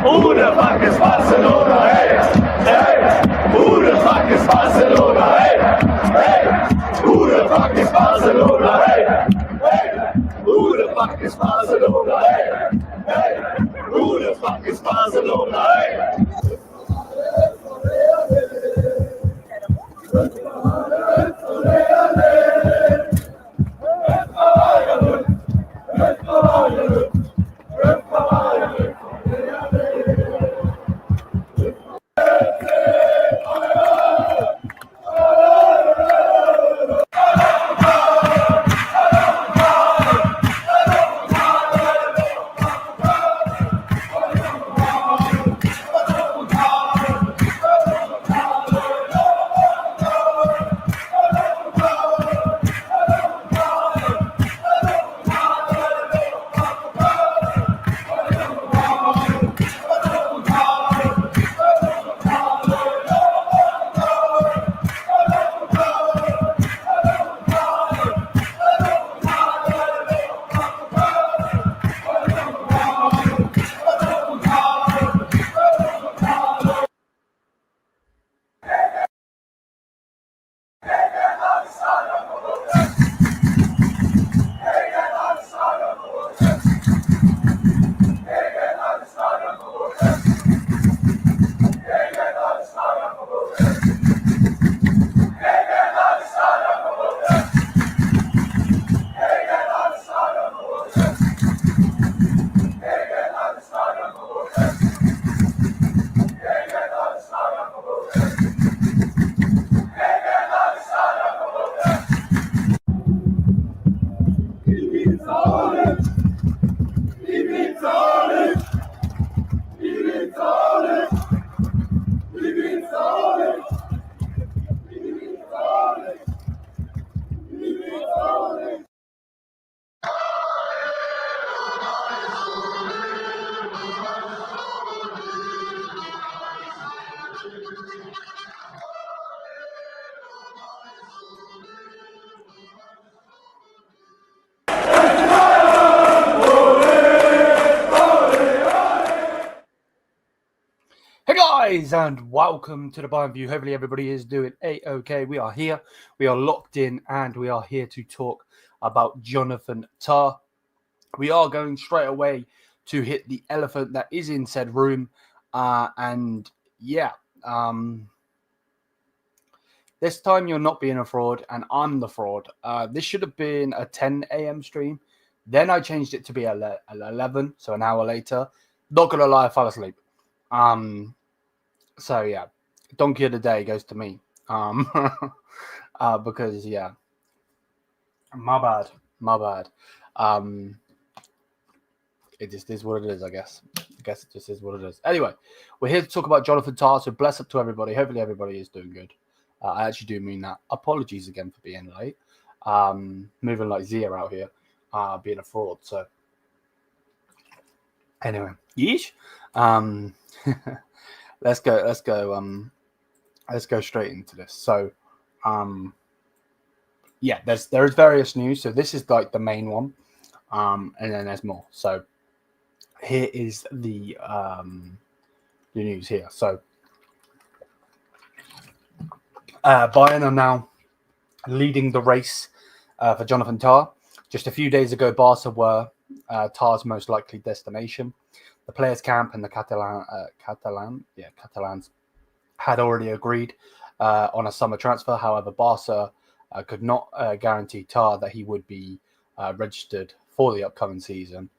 Who the fuck is Barcelona? Hey, hey. Who the fuck is Barcelona? Hey, hey. Who the fuck is Barcelona? Hey, hey. Who the fuck is Barcelona? Hey, hey. Who the fuck is Barcelona? Hey. guys, and welcome to the Bayern View. Hopefully everybody is doing A-OK. We are here, we are locked in, and we are here to talk about Jonathan Tah. We are going straight away to hit the elephant that is in said room. This time you're not being a fraud, and I'm the fraud. This should have been a 10 a.m. stream. Then I changed it to be 11, so an hour later. Not going to lie, I fell asleep. So yeah, donkey of the day goes to me. Because yeah, my bad. It just is what it is, I guess. I guess it just is what it is. Anyway, we're here to talk about Jonathan Tah. So bless up to everybody. Hopefully everybody is doing good. I actually do mean that. Apologies again for being late. Moving like Zia out here, being a fraud. So anyway, yeesh. Let's go straight into this. So, there is various news. So this is like the main one, and then there's more. So here is the news here. So Bayern are now leading the race for Jonathan Tah. Just a few days ago, Barca were Tah's most likely destination. The players' camp and the Catalans had already agreed on a summer transfer. However, Barca could not guarantee Tah that he would be registered for the upcoming season,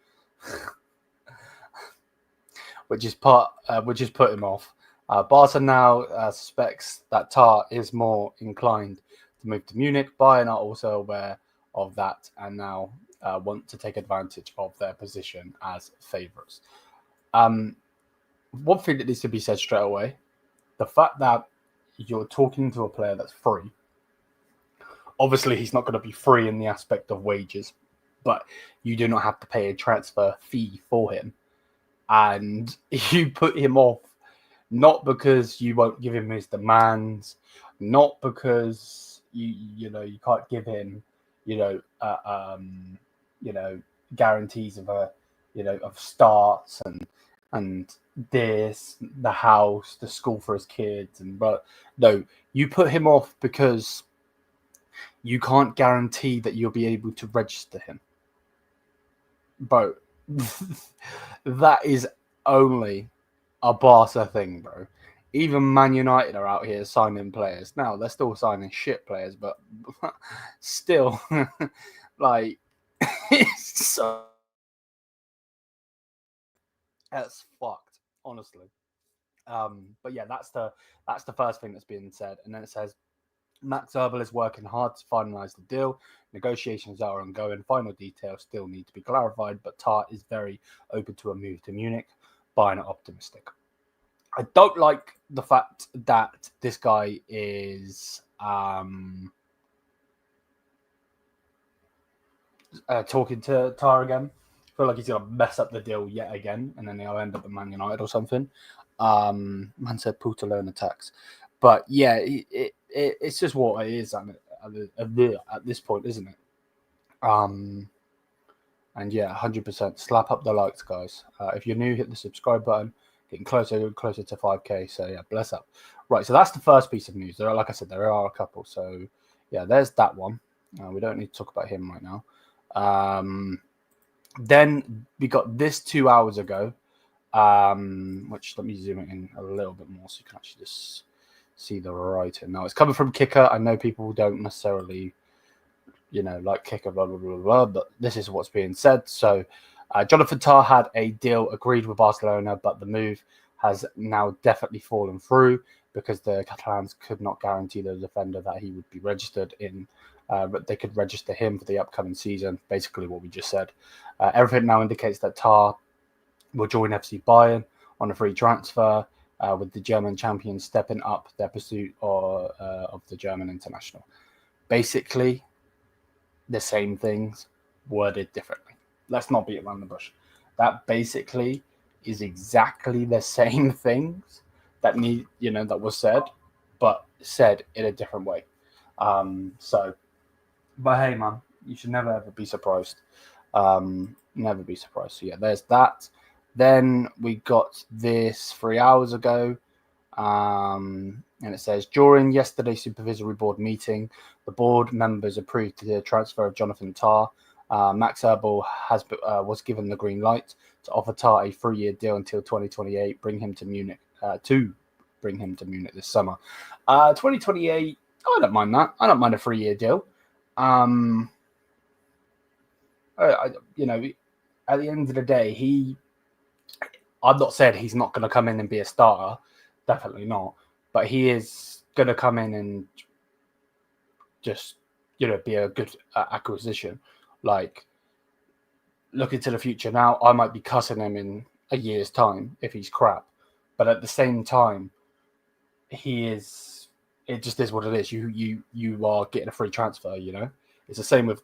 which is put him off. Barca now suspects that Tah is more inclined to move to Munich. Bayern are also aware of that and now want to take advantage of their position as favourites. One thing that needs to be said straight away, the fact that you're talking to a player that's free, obviously he's not going to be free in the aspect of wages, but you do not have to pay a transfer fee for him. And you put him off, not because you won't give him his demands, not because you can't give him, guarantees of of starts and this, the house, the school for his kids, but no, you put him off because you can't guarantee that you'll be able to register him. Bro, that is only a Barca thing, bro. Even Man United are out here signing players. Now, they're still signing shit players, but still, like, it's so... That's fucked, honestly. But yeah, that's the first thing that's being said. And then it says, Max Eberl is working hard to finalise the deal. Negotiations are ongoing. Final details still need to be clarified, but Tah is very open to a move to Munich. Bayern are optimistic. I don't like the fact that this guy is talking to Tah again. I feel like he's going to mess up the deal yet again, and then they'll end up at Man United or something. Man said Putalone attacks. But yeah, it's just what it is at this point, isn't it? And yeah, 100%. Slap up the likes, guys. If you're new, hit the subscribe button. Getting closer to 5K. So yeah, bless up. Right, so that's the first piece of news. Like I said, there are a couple. So yeah, there's that one. We don't need to talk about him right now. Then we got this 2 hours ago, which let me zoom it in a little bit more so you can actually just see the writing. Now, it's coming from Kicker. I know people don't necessarily, like Kicker, blah, blah, blah, blah, but this is what's being said. So, Jonathan Tah had a deal agreed with Barcelona, but the move has now definitely fallen through because the Catalans could not guarantee the defender that he would be registered in. But they could register him for the upcoming season, basically what we just said. Everything now indicates that Tah will join FC Bayern on a free transfer, with the German champions stepping up their pursuit of the German international. Basically, the same things worded differently. Let's not beat around the bush. That basically is exactly the same things that that was said, but said in a different way. But hey, man, you should never ever be surprised. Never be surprised. So yeah, there's that. Then we got this 3 hours ago. And it says, during yesterday's supervisory board meeting, the board members approved the transfer of Jonathan Tah. Max Eberl was given the green light to offer Tah a 3-year deal until 2028, bring him to Munich this summer. 2028, I don't mind that. I don't mind a 3-year deal. You know, at the end of the day, I'm not saying he's not going to come in and be a starter. Definitely not. But he is going to come in and just, you know, be a good acquisition. Like, looking to the future now, I might be cussing him in a year's time if he's crap. But at the same time, it just is what it is. You are getting a free transfer, you know? It's the same with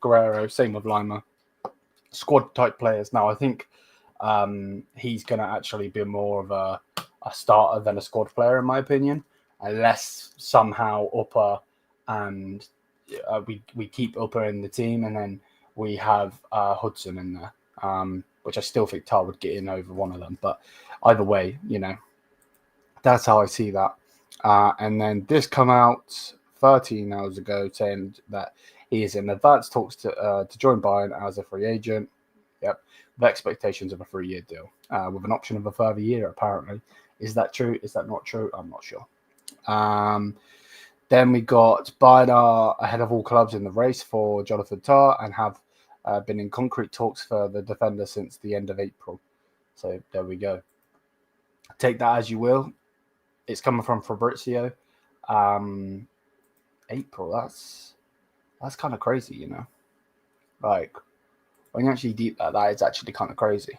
Guerrero, same with Lima. Squad type players. Now, I think he's going to actually be more of a starter than a squad player, in my opinion, unless somehow Upper and we keep Upper in the team, and then we have Hudson in there, which I still think Tah would get in over one of them. But either way, you know, that's how I see that. And then this come out 13 hours ago saying that he is in advanced talks to join Bayern as a free agent. Yep, with expectations of a 3-year deal with an option of a further year, apparently. Is that true? Is that not true? I'm not sure. Then we got Bayern are ahead of all clubs in the race for Jonathan Tah and have been in concrete talks for the defender since the end of April. So there we go. Take that as you will. It's coming from Fabrizio. April, that's kind of crazy, you know. Like, when you actually deep that is actually kind of crazy.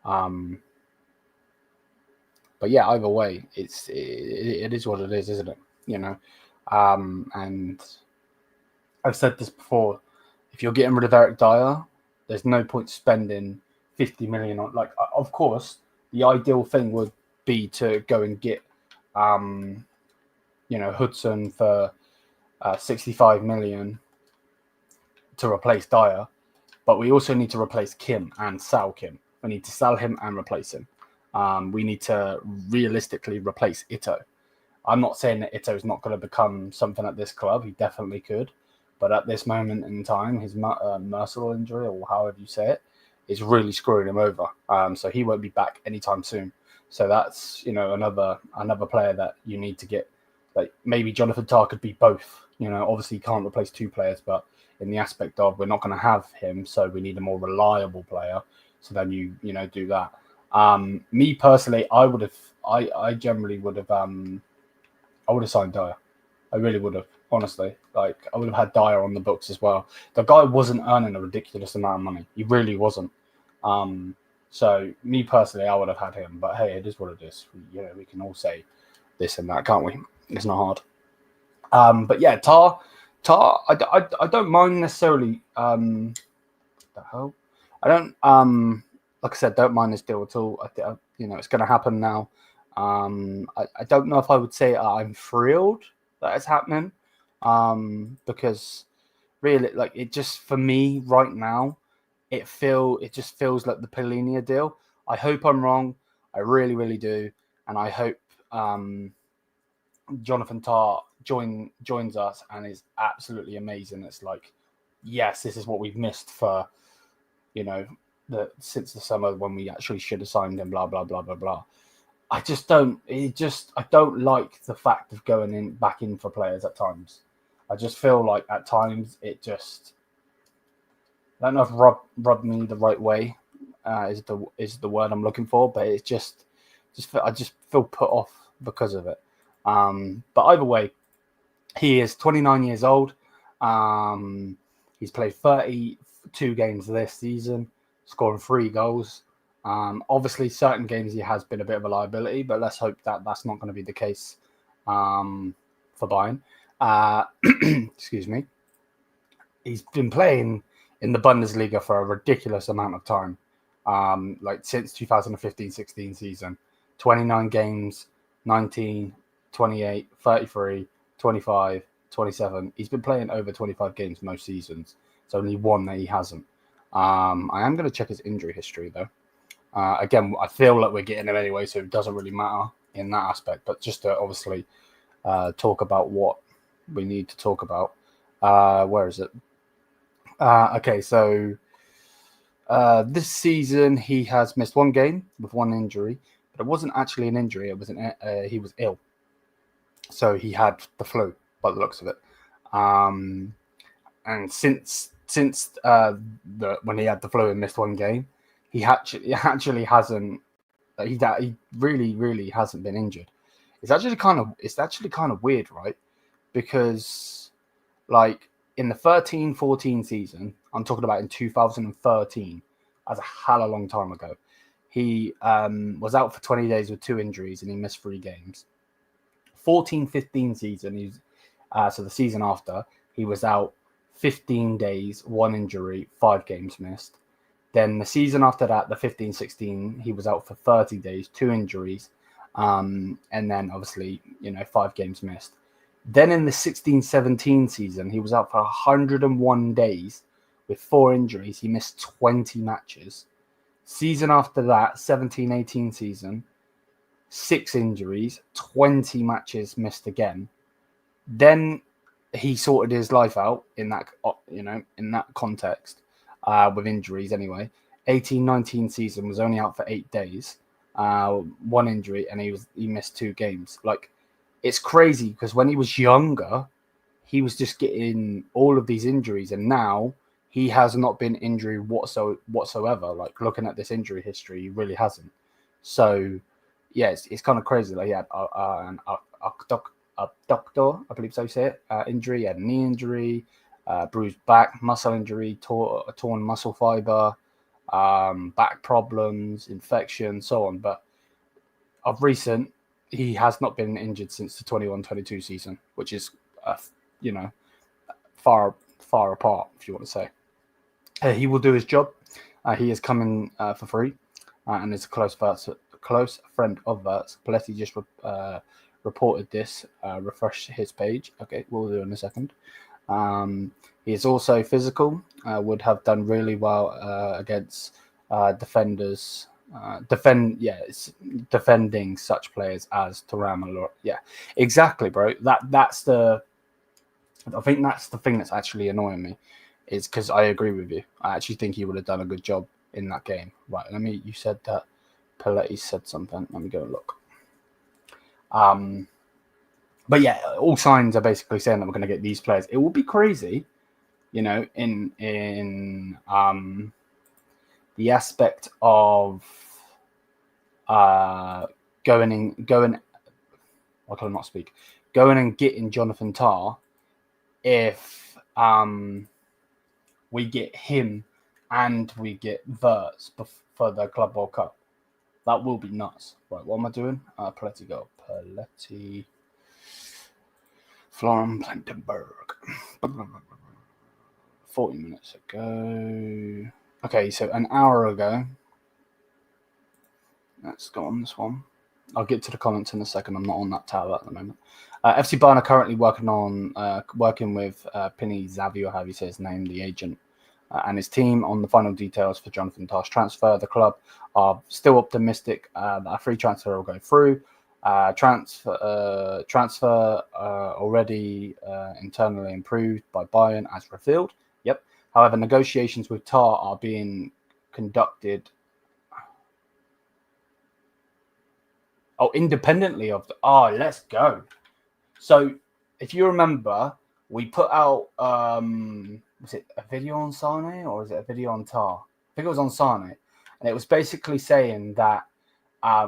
But yeah, either way, it is what it is, isn't it? You know, and I've said this before. If you're getting rid of Eric Dyer, there's no point spending 50 million on. Like, of course, the ideal thing would be to go and get, you know, Hudson for 65 million to replace Dyer. But we also need to replace Kim and sell Kim. We need to sell him and replace him. We need to realistically replace Ito. I'm not saying that Ito is not going to become something at this club. He definitely could. But at this moment in time, his Merciless injury, or however you say it, is really screwing him over. So he won't be back anytime soon. So that's, you know, another player that you need to get. Like, maybe Jonathan Tah could be both. You know, obviously he can't replace two players, but in the aspect of we're not going to have him, so we need a more reliable player. So then you know, do that. Me personally, I generally would have signed Dyer. I really would have, honestly. Like, I would have had Dyer on the books as well. The guy wasn't earning a ridiculous amount of money. He really wasn't. So me personally, I would have had him. But hey, it is what it is. You know, we can all say this and that, can't we? It's not hard. But yeah, Tah, I don't mind necessarily. The hell, I don't. Like I said, don't mind this deal at all. You know, it's going to happen now. I don't know if I would say I'm thrilled that it's happening, because really, like, it just, for me right now, it just feels like the Polinia deal. I hope I'm wrong. I really, really do, and I hope Jonathan Tah joins us and is absolutely amazing. It's like, yes, this is what we've missed for, you know, since the summer when we actually should have signed him. Blah blah blah blah blah. I don't like the fact of going back in for players at times. I just feel like at times it just, I don't know if rubbed me the right way is the word I'm looking for, but it's I just feel put off because of it. But either way, he is 29 years old. He's played 32 games this season, scoring 3 goals. Obviously, certain games he has been a bit of a liability, but let's hope that that's not going to be the case for Bayern. Excuse me. He's been playing in the Bundesliga for a ridiculous amount of time, like since 2015-16 season. 29 games, 19, 28, 33, 25, 27. He's been playing over 25 games most seasons. It's only one that he hasn't. I am going to check his injury history, though. Again, I feel like we're getting him anyway, so it doesn't really matter in that aspect. But just to obviously talk about what we need to talk about. Where is it? Okay, so this season he has missed one game with one injury, but it wasn't actually an injury. It was he was ill, so he had the flu by the looks of it. And since when he had the flu and missed one game, he actually hasn't. He really hasn't been injured. It's actually kind of weird, right? Because like in the 13-14 season, I'm talking about in 2013, that's a hell of a long time ago. He was out for 20 days with 2 injuries and he missed 3 games. 14-15 season, so the season after, he was out 15 days, 1 injury, 5 games missed. Then the season after that, the 15-16, he was out for 30 days, 2 injuries, and then obviously 5 games missed. Then in the 16-17 season, he was out for 101 days with 4 injuries. He missed 20 matches. Season after that, 17-18 season, 6 injuries, 20 matches missed again. Then he sorted his life out in that in that context with injuries anyway. 18-19 season was only out for 8 days, 1 injury, and he missed 2 games. Like, it's crazy because when he was younger, he was just getting all of these injuries, and now he has not been injured whatsoever. Like, looking at this injury history, he really hasn't. So, yeah, it's kind of crazy. Like, he had an abductor, I believe so you say it, injury, he had a knee injury, bruised back, muscle injury, torn muscle fiber, back problems, infection, so on. But of recent, he has not been injured since the 21-22 season, which is, far apart, if you want to say. He will do his job. He is coming for free, and is a close friend of Verts. Paletti just reported this. Refresh his page. Okay, we'll do it in a second. He is also physical. Would have done really well against defenders. Defending such players as Thuram. Yeah, exactly, bro. I think that's the thing that's actually annoying me, is because I agree with you. I actually think he would have done a good job in that game. Right, you said that Paletti said something. Let me go and look. But yeah, all signs are basically saying that we're going to get these players. It will be crazy, in the aspect of going and getting Jonathan Tah, if we get him and we get Verts for the Club World Cup. That will be nuts. Right, what am I doing? Paletti go. Paletti. Florian Plettenberg. 40 minutes ago. Okay, so an hour ago. Let's go on this one. I'll get to the comments in a second. I'm not on that tab at the moment. FC Bayern are currently working with Pini Xavi, or however you say his name, the agent, and his team on the final details for Jonathan Tah's transfer. The club are still optimistic that a free transfer will go through. Transfer already internally improved by Bayern as revealed. Yep. However, negotiations with Tah are being conducted independently of let's go. So if you remember, we put out was it a video on Sane or was it a video on Tah? I think it was on Sane, and it was basically saying that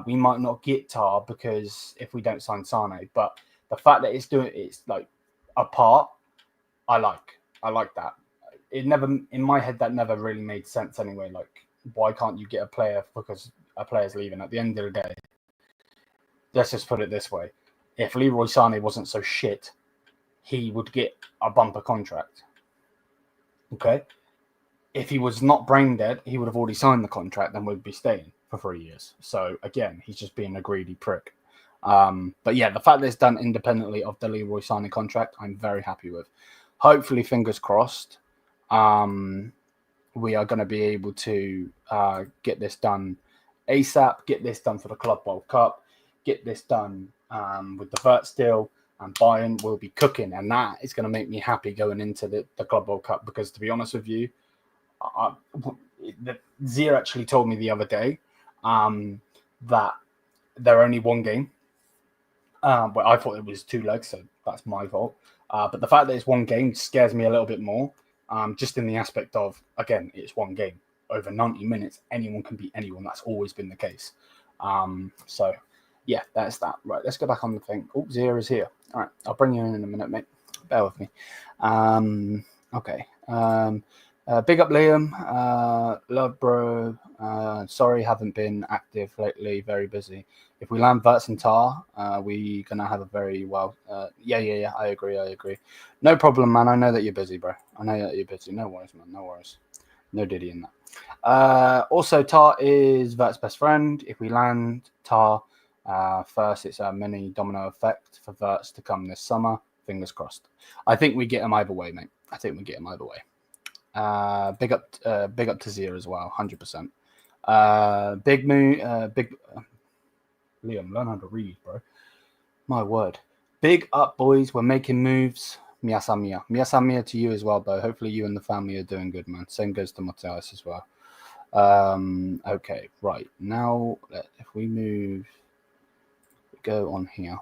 we might not get Tah because if we don't sign Sane. But the fact that it's like apart, I like that. It never, in my head, that never really made sense anyway. Like, why can't you get a player because a player's leaving? At the end of the day, let's just put it this way: if Leroy Sané wasn't so shit, he would get a bumper contract. Okay, if he was not brain dead, he would have already signed the contract and would be staying for 3 years. So again, he's just being a greedy prick. But yeah, the fact that it's done independently of the Leroy Sané contract, I'm very happy with. Hopefully, fingers crossed, we are going to be able to get this done ASAP. Get this done for the Club World Cup. Get this done with the Wirtz deal, and Bayern will be cooking, and that is going to make me happy going into the Club World Cup. Because to be honest with you, Zier actually told me the other day that they're only one game. Well, I thought it was 2 legs, so that's my fault. But the fact that it's one game scares me a little bit more, just in the aspect of, again, it's one game. Over 90 minutes, anyone can beat anyone. That's always been the case. So, yeah, that's that. Right, let's go back on the thing. Oh, Zier is here. All right, I'll bring you in a minute, mate. Bear with me. Okay. Big up, Liam. Love, bro. Sorry, haven't been active lately. Very busy. If we land Wirtz and Tah, we gonna have a very well. Yeah. I agree. No problem, man. I know that you're busy, bro. I know that you're busy. No worries, man. No worries. No diddy in that. Also, Tah is Wirtz's best friend. If we land Tah first, it's a mini domino effect for Wirtz to come this summer. Fingers crossed. I think we get him either way, mate. Big up to Zier as well, 100%. Big Liam, learn how to read, bro. My word. Big up, boys. We're making moves. Miasamia to you as well, bro. Hopefully you and the family are doing good, man. Same goes to Matthijs as well. Okay, right. Now, if we move, we go on here.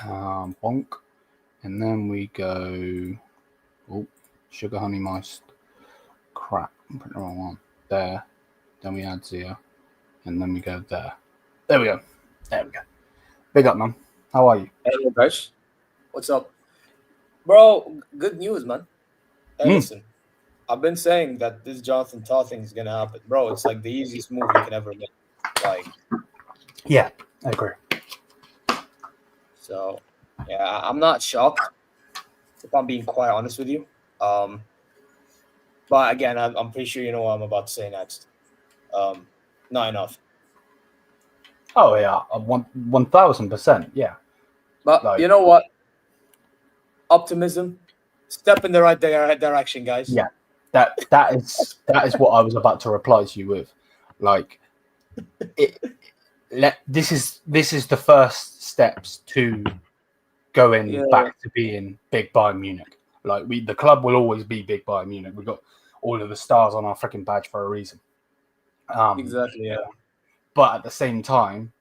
Bonk. And then we go... Oh, sugar honey moist. Crap. I'm putting the wrong one. There. Then we add Zier. And then we go there. There we go. Big up, man. How are you? Hello, guys. What's up? Bro, good news, man. Hey, listen. I've been saying that this Jonathan Tah thing is going to happen. Bro, it's like the easiest move you can ever make. Like, yeah, I agree. So, yeah, I'm not shocked, if I'm being quite honest with you. But again, I'm pretty sure you know what I'm about to say next. Not enough. Oh, yeah, 1,000%, yeah. But you know what? Optimism. Step in the right direction, guys. Yeah, that is what I was about to reply to you with. Like, this is the first steps to going back to being big Bayern Munich. Like, the club will always be big Bayern Munich. We've got all of the stars on our freaking badge for a reason. Exactly, yeah. But at the same time,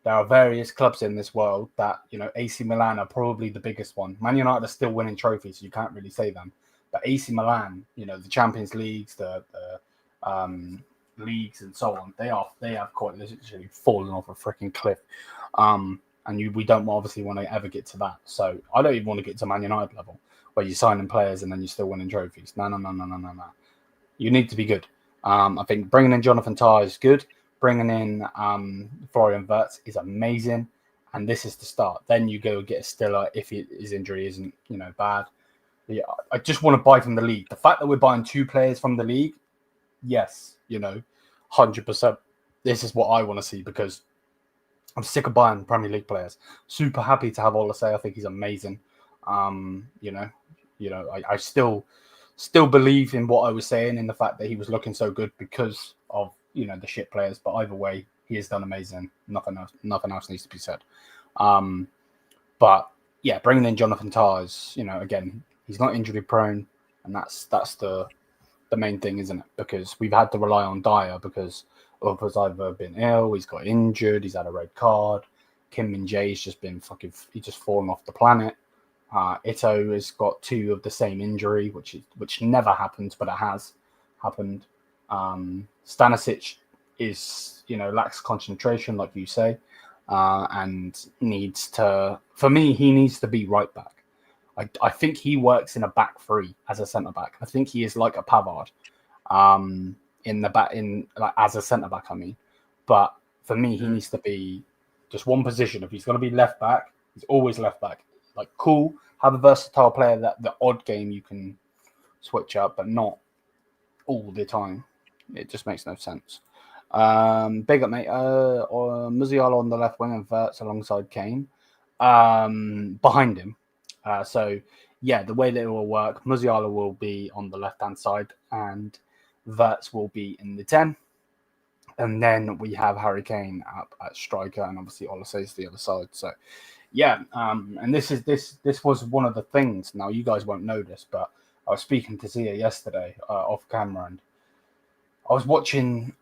there are various clubs in this world that, AC Milan are probably the biggest one. Man United are still winning trophies, so you can't really say them. But AC Milan, the Champions Leagues, the leagues and so on, they have quite literally fallen off a freaking cliff. And we don't obviously want to ever get to that. So I don't even want to get to Man United level, where you're signing players and then you're still winning trophies. No. You need to be good. I think bringing in Jonathan Tah is good. Bringing in Florian Wirtz is amazing, and this is the start. Then you go get Stiller if his injury isn't, bad. Yeah, I just want to buy from the league. The fact that we're buying 2 players from the league, yes, 100%. This is what I want to see, because I'm sick of buying Premier League players. Super happy to have Olasey. I think he's amazing. I still believe in what I was saying, in the fact that he was looking so good because of the shit players. But either way, he has done amazing. Nothing else needs to be said. But yeah, bringing in Jonathan Tah is, again, he's not injury prone, and that's the main thing, isn't it? Because we've had to rely on Dyer because Ulfa's either been ill, he's got injured, he's had a red card. Kim Min-jae's just been he's just fallen off the planet. Ito has got 2 of the same injury, which never happens, but it has happened. Stanisic is, lacks concentration, like you say, and needs to. For me, he needs to be right back. I think he works in a back 3 as a centre back. I think he is like a Pavard, as a centre back. I mean, but for me, he needs to be just one position. If he's going to be left back, he's always left back. Like, cool, have a versatile player that the odd game you can switch up, but not all the time. It just makes no sense. Big up, mate. Musiala on the left wing and Wirtz alongside Kane. Behind him. So, yeah, the way that it will work, Musiala will be on the left-hand side and Wirtz will be in the 10. And then we have Harry Kane up at striker, and obviously Olasey's the other side. So, yeah, and this was one of the things. Now you guys won't know this, but I was speaking to Zia yesterday off camera, and I was watching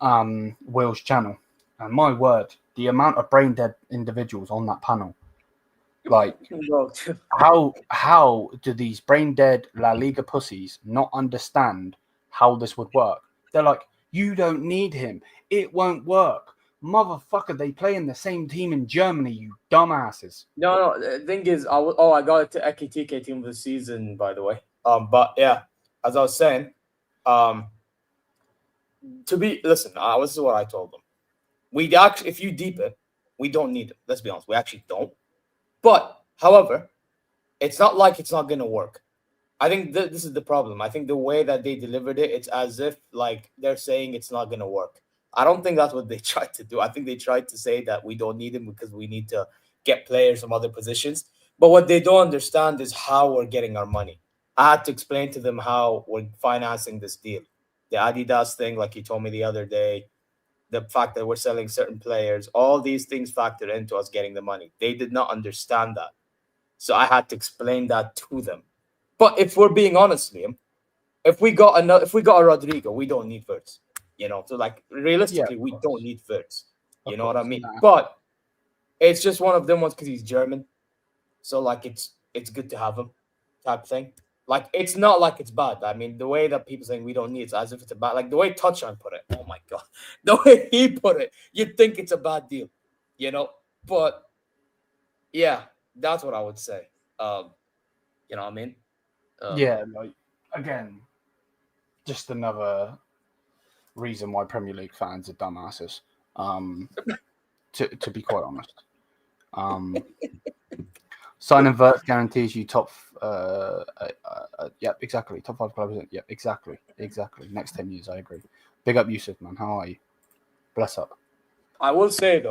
Will's channel, and my word, the amount of brain dead individuals on that panel. Like, how do these brain dead La Liga pussies not understand how this would work? They're like, you don't need him. It won't work. Motherfucker, they play in the same team in Germany, you dumbasses. No. The thing is, I got it to Ekitike team of the season, by the way. But yeah, as I was saying, this is what I told them. We actually, if you deep it, we don't need it. Let's be honest, we actually don't. But, however, it's not like it's not going to work. I think this is the problem. I think the way that they delivered it, it's as if like they're saying it's not going to work. I don't think that's what they tried to do. I think they tried to say that we don't need him because we need to get players from other positions. But what they don't understand is how we're getting our money. I had to explain to them how we're financing this deal. The Adidas thing, like you told me the other day, the fact that we're selling certain players, all these things factor into us getting the money. They did not understand that. So I had to explain that to them. But if we're being honest, Liam, if we got a Rodrigo, we don't need Wirtz. So like realistically, we don't need Wirtz. You know what I mean? Yeah. But it's just one of them ones because he's German. So like it's good to have him type thing. Like it's not like it's bad. I mean, the way that people saying we don't need it's as if it's a bad. Like the way Touchdown put it. Oh my god, the way he put it, you'd think it's a bad deal, But yeah, that's what I would say. You know what I mean? Yeah, like again, just another reason why Premier League fans are dumbasses. To be quite honest, sign and Wirtz guarantees you top. Yep, exactly. Top 5 clubs. Yep, exactly. Next 10 years, I agree. Big up, Yusuf, man. How are you? Bless up. I will say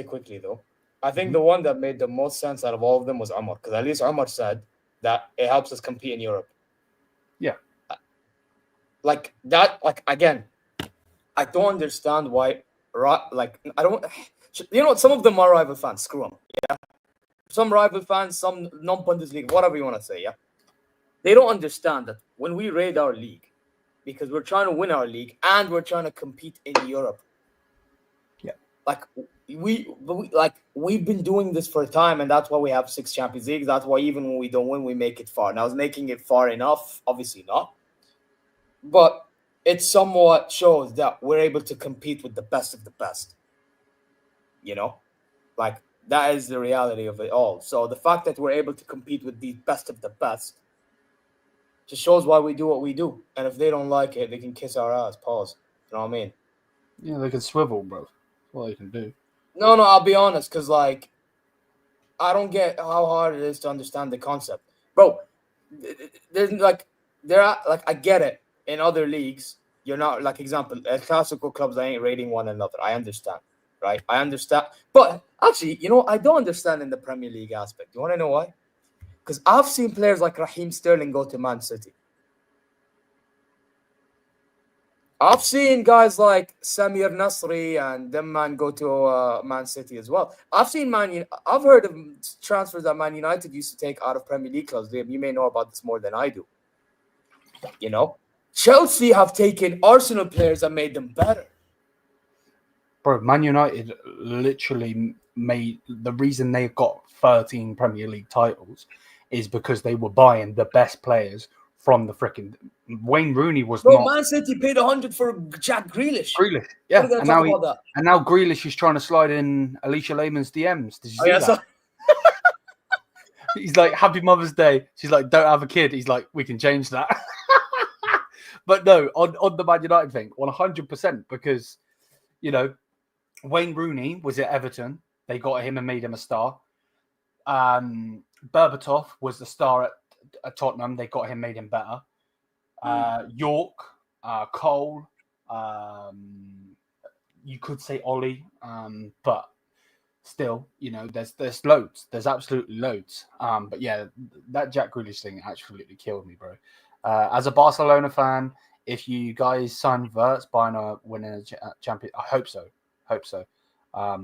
quickly though, I think the one that made the most sense out of all of them was Umar, because at least Umar said that it helps us compete in Europe. Yeah. Like that, again, I don't understand why, I don't, some of them are rival fans, screw them, yeah? Some rival fans, some non-Bundesliga, whatever you want to say, yeah? They don't understand that when we raid our league, because we're trying to win our league and we're trying to compete in Europe. Yeah. We've been doing this for a time, and that's why we have 6 Champions Leagues. That's why even when we don't win, we make it far. Now, is making it far enough? Obviously not. But it somewhat shows that we're able to compete with the best of the best. That is the reality of it all. So the fact that we're able to compete with the best of the best just shows why we do what we do. And if they don't like it, they can kiss our ass. Pause. You know what I mean? Yeah, they can swivel, bro. That's what they can do. No, I'll be honest, because, I don't get how hard it is to understand the concept. Bro, I get it. In other leagues, you're not, example, classical clubs, they ain't rating one another. I understand, right? I understand. But, actually, I don't understand in the Premier League aspect. You want to know why? Because I've seen players like Raheem Sterling go to Man City. I've seen guys like Samir Nasri and them man go to Man City as well. I've heard of transfers that Man United used to take out of Premier League clubs. You may know about this more than I do. Chelsea have taken Arsenal players and made them better. Bro, Man United literally made the reason they got 13 Premier League titles is because they were buying the best players from the freaking Wayne Rooney was not. Man City paid 100 for Jack Grealish. Yeah, and now Grealish is trying to slide in Alicia Lehman's DMs. Did you see that? He's like, "Happy Mother's Day." She's like, "Don't have a kid." He's like, "We can change that." But no, on the Man United thing, 100%, because Wayne Rooney was at Everton. They got him and made him a star. Berbatov was the star at Tottenham. They got him, made him better. York, Cole, you could say Ollie, but still, there's loads. There's absolutely loads. But yeah, that Jack Grealish thing absolutely killed me, bro. As a Barcelona fan, if you guys sign Wirtz, Bayern winning a champion. I hope so. I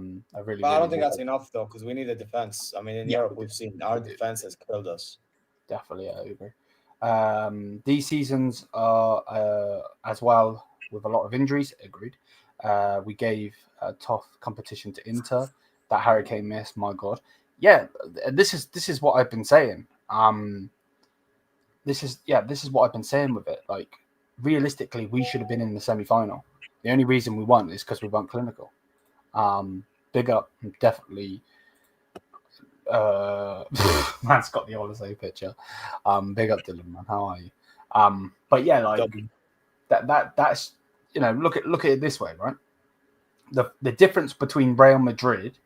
really. But I don't really think that's hope. enough though, because we need a defense. I mean, in Yeah, Europe, we've seen our defense has killed us. Definitely, I agree. These seasons are as well with a lot of injuries. Agreed. We gave a tough competition to Inter. That Harry Kane miss, my God. Yeah, this is what I've been saying. This is what I've been saying with it. Like, realistically, we should have been in the semi-final. The only reason we won is because we weren't clinical. Big up, definitely. Man's got the Olise picture. Big up, Dylan, man. How are you? But yeah, like that's look at it this way, right? The difference between Real Madrid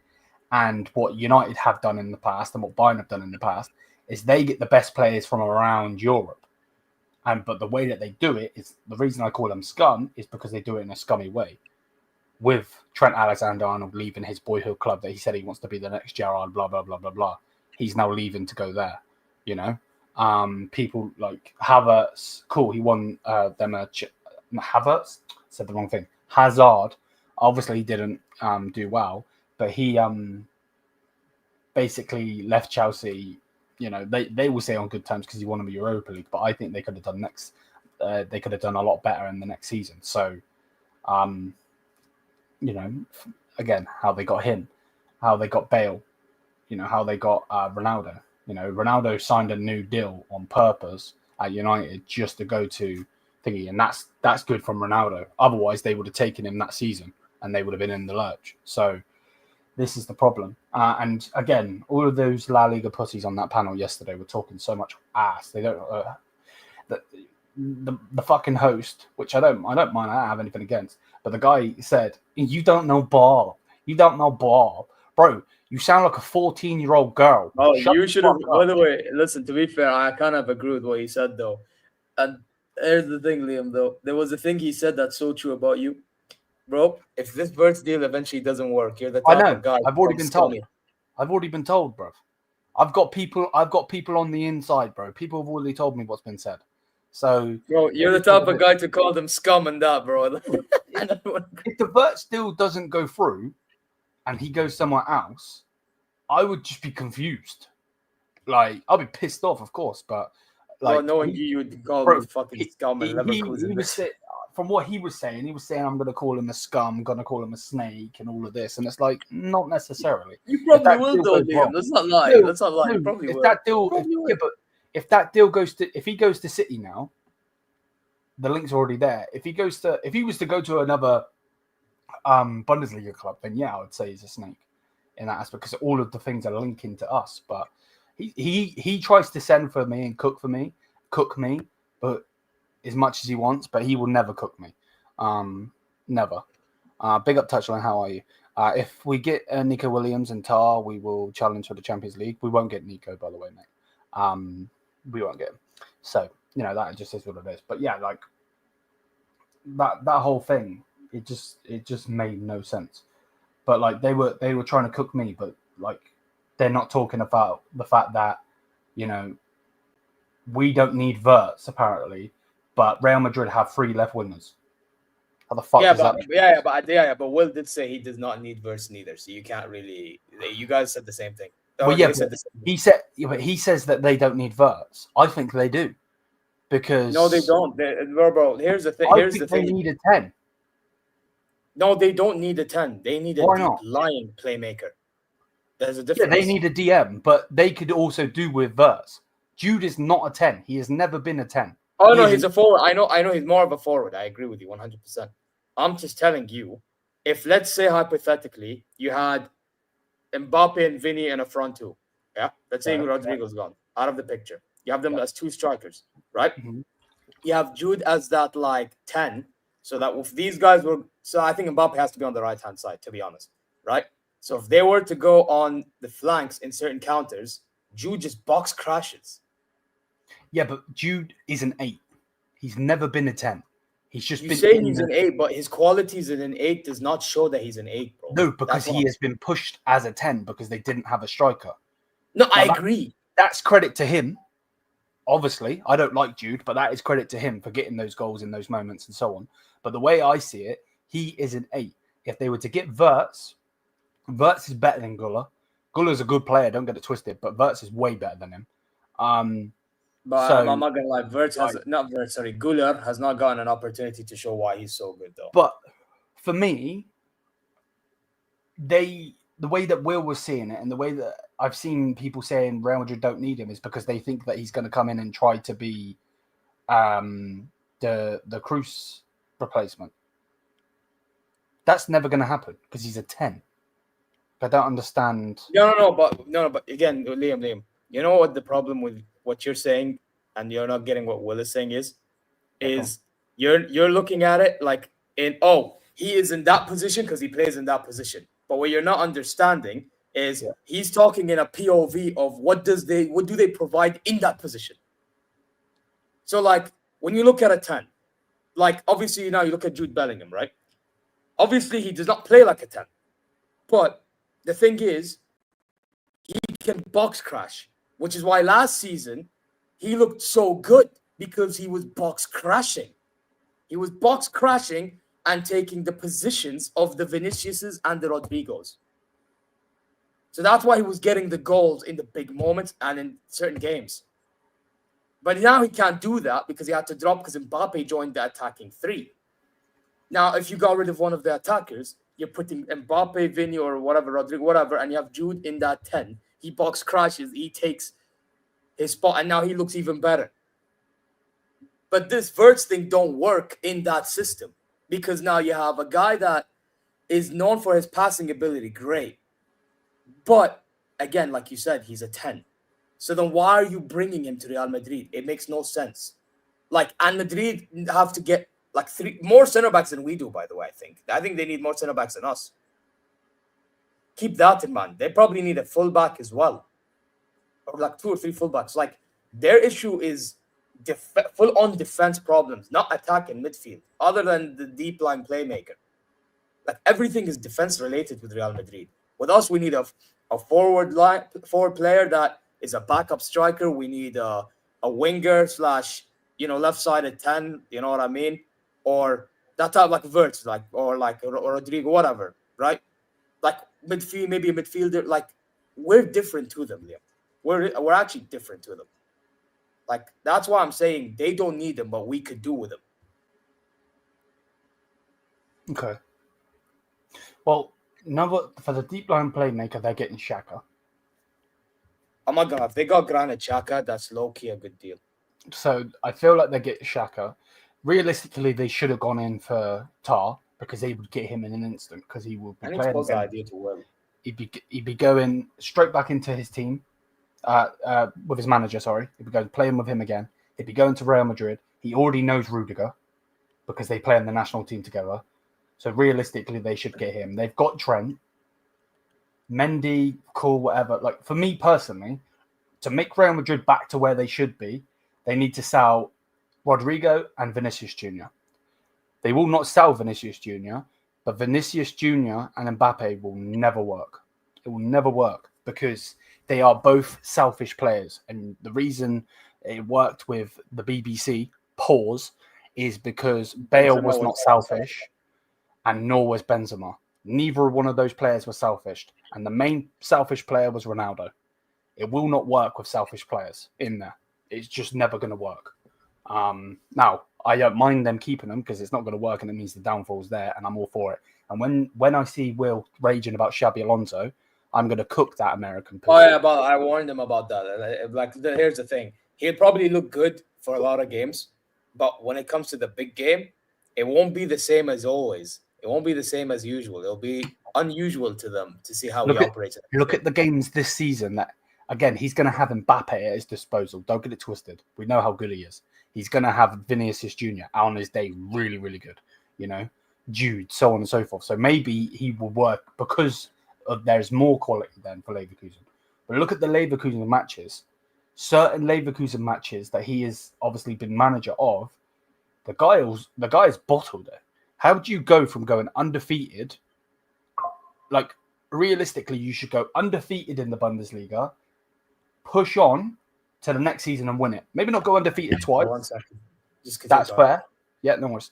and what United have done in the past and what Bayern have done in the past is they get the best players from around Europe. But the way that they do it is, the reason I call them scum is because they do it in a scummy way. With Trent Alexander-Arnold leaving his boyhood club that he said he wants to be the next Gerrard, blah, blah, blah, blah, blah. He's now leaving to go there, People like Havertz, cool, he won them Havertz, said the wrong thing. Hazard, obviously didn't do well, but he basically left Chelsea. They will say on good terms because he won the Europa League, but I think they could have done they could have done a lot better in the next season. So, again, how they got him, how they got Bale, how they got Ronaldo. Ronaldo signed a new deal on purpose at United just to go to thingy, and that's good from Ronaldo. Otherwise, they would have taken him that season, and they would have been in the lurch. So, this is the problem. And again, all of those La Liga pussies on that panel yesterday were talking so much ass. They don't. The fucking host, which I don't mind. I don't have anything against, but the guy said, "You don't know ball. You don't know ball, bro. You sound like a 14-year-old girl." Oh, you should have. By the way, listen. To be fair, I kind of agree with what he said, though. And here's the thing, Liam. Though there was a thing he said that's so true about you. Bro, if this Wirtz deal eventually doesn't work, you're the type of guy. I've already been told, bro. I've got people on the inside, bro. People have already told me what's been said. So, bro, you're the type of guy to call them scum and that, bro. If the Wirtz deal doesn't go through, and he goes somewhere else, I would just be confused. Like, I'll be pissed off, of course, but like, knowing you would call him fucking scum and Leverkusen. From what he was saying, I'm going to call him a scum, I'm going to call him a snake, and all of this. And it's like, not necessarily. You probably will, though, Liam. Let's not lie. You probably will. If he goes to City now, the link's already there. If he was to go to another Bundesliga club, then yeah, I would say he's a snake in that aspect, because all of the things are linking to us. But he tries to send for me and cook me, but as much as he wants, but he will never cook me. Never. Big up Touchline, how are you? If we get Nico Williams and Tah, we will challenge for the Champions League. We won't get Nico, by the way, mate. We won't get him. So, that just is what it is. But yeah, like that whole thing, it just made no sense. But like they were trying to cook me, but like they're not talking about the fact that, we don't need Wirtz apparently, but Real Madrid have 3 left wingers. How the fuck is that? But Will did say he does not need Wirtz neither, so you can't really. You guys said the same thing. He says that they don't need Wirtz. I think they do, because no, they don't. Bro, here's the thing. They need a 10. No, they don't need a 10. They need a deep lying playmaker. There's a difference. Yeah, they need a DM, but they could also do with Wirtz. Jude is not a 10. He has never been a 10. Oh, no, he's a forward. I know he's more of a forward. I agree with you 100%. I'm just telling you, if let's say hypothetically you had Mbappe and Vinny in a front two, yeah? Let's say Rodrigo's gone out of the picture. You have them as 2 strikers, right? Mm-hmm. You have Jude as that like 10, so that if these guys were... So I think Mbappe has to be on the right-hand side, to be honest, right? So if they were to go on the flanks in certain counters, Jude just box crashes. Yeah, but Jude is an 8. He's never been a 10. He's just you say he's an 8, but his qualities in an 8 does not show that he's an 8, bro. No, because he has been pushed as a 10 because they didn't have a striker. No, I agree. That's credit to him. obviously, I don't like Jude, but that is credit to him for getting those goals in those moments and so on. But the way I see it, he is an 8. If they were to get Wirtz is better than Guller. Guller's a good player, don't get it twisted, but Wirtz is way better than him. But So, I'm not gonna lie, Guller has not gotten an opportunity to show why he's so good though. But for me, the way that Will was seeing it and the way that I've seen people saying Real Madrid don't need him is because they think that he's going to come in and try to be the Cruz replacement. That's never going to happen because he's a 10. I don't understand. No, but again, Liam, you know what the problem with what you're saying and you're not getting what Will is saying is you're looking at it like he is in that position because he plays in that position. But what you're not understanding is he's talking in a POV of what do they provide in that position. So like when you look at a 10, like obviously now you look at Jude Bellingham, right? Obviously he does not play like a 10. But the thing is, he can box crash, which is why last season he looked so good because he was box crashing. He was box crashing and taking the positions of the Viniciuses and the Rodrigos. So that's why he was getting the goals in the big moments and in certain games. But now he can't do that because he had to drop because Mbappe joined the attacking 3. Now, if you got rid of one of the attackers, you're putting Mbappe, Vinny, or whatever, Rodrigo, whatever, and you have Jude in that 10. He box crashes, he takes his spot, and now he looks even better. But this Wirtz thing don't work in that system because now you have a guy that is known for his passing ability, great. But, again, like you said, he's a 10. So then why are you bringing him to Real Madrid? It makes no sense. And Madrid have to get 3 more center backs than we do, by the way, I think they need more center backs than us. Keep that in mind. They probably need a fullback as well. Or 2 or 3 fullbacks. Their issue is full-on defense problems, not attack and midfield, other than the deep line playmaker. Everything is defense related with Real Madrid. With us, we need a forward player that is a backup striker. We need a winger / left-sided 10, you know what I mean? Or that type Wirtz, or Rodrigo, whatever, right? Midfield, maybe a midfielder. We're different to them, Liam. We're actually different to them. That's why I'm saying they don't need them, but we could do with them. Okay. Well, now for the deep line playmaker, they're getting Xhaka. I'm not gonna. If they got Granit Xhaka, that's low-key a good deal. So I feel like they get Xhaka. Realistically, they should have gone in for Tah because they would get him in an instant because he would be playing. The idea to well. He'd be going straight back into his team with his manager. Sorry, he'd be going playing with him again. He'd be going to Real Madrid. He already knows Rudiger because they play in the national team together. So realistically, they should get him. They've got Trent, Mendy, cool, whatever. For me personally, to make Real Madrid back to where they should be, they need to sell Rodrigo and Vinicius Jr. They will not sell Vinicius Jr., but Vinicius Jr. and Mbappe will never work. It will never work because they are both selfish players. And the reason it worked with the BBC, is because Bale was not selfish and nor was Benzema. Neither one of those players were selfish. And the main selfish player was Ronaldo. It will not work with selfish players in there. It's just never going to work. Now, I don't mind them keeping them because it's not going to work and it means the downfall's there and I'm all for it. And when I see Will raging about Xabi Alonso, I'm going to cook that American person. Oh, yeah, but I warned him about that. Here's the thing. He'll probably look good for a lot of games, but when it comes to the big game, it won't be the same as always. It won't be the same as usual. It'll be unusual to them to see how he operates. Look at the games this season that, again, he's going to have Mbappe at his disposal. Don't get it twisted. We know how good he is. He's going to have Vinicius Jr. on his day really, really good. Jude, so on and so forth. So maybe he will work because there's more quality than for Leverkusen. But look at the Leverkusen matches. Certain Leverkusen matches that he has obviously been manager of, the guy is bottled it. How do you go from going undefeated? Realistically, you should go undefeated in the Bundesliga, push on to the next season and win it. Maybe not go undefeated twice. 1 second. Just That's fair. Yeah, no worries.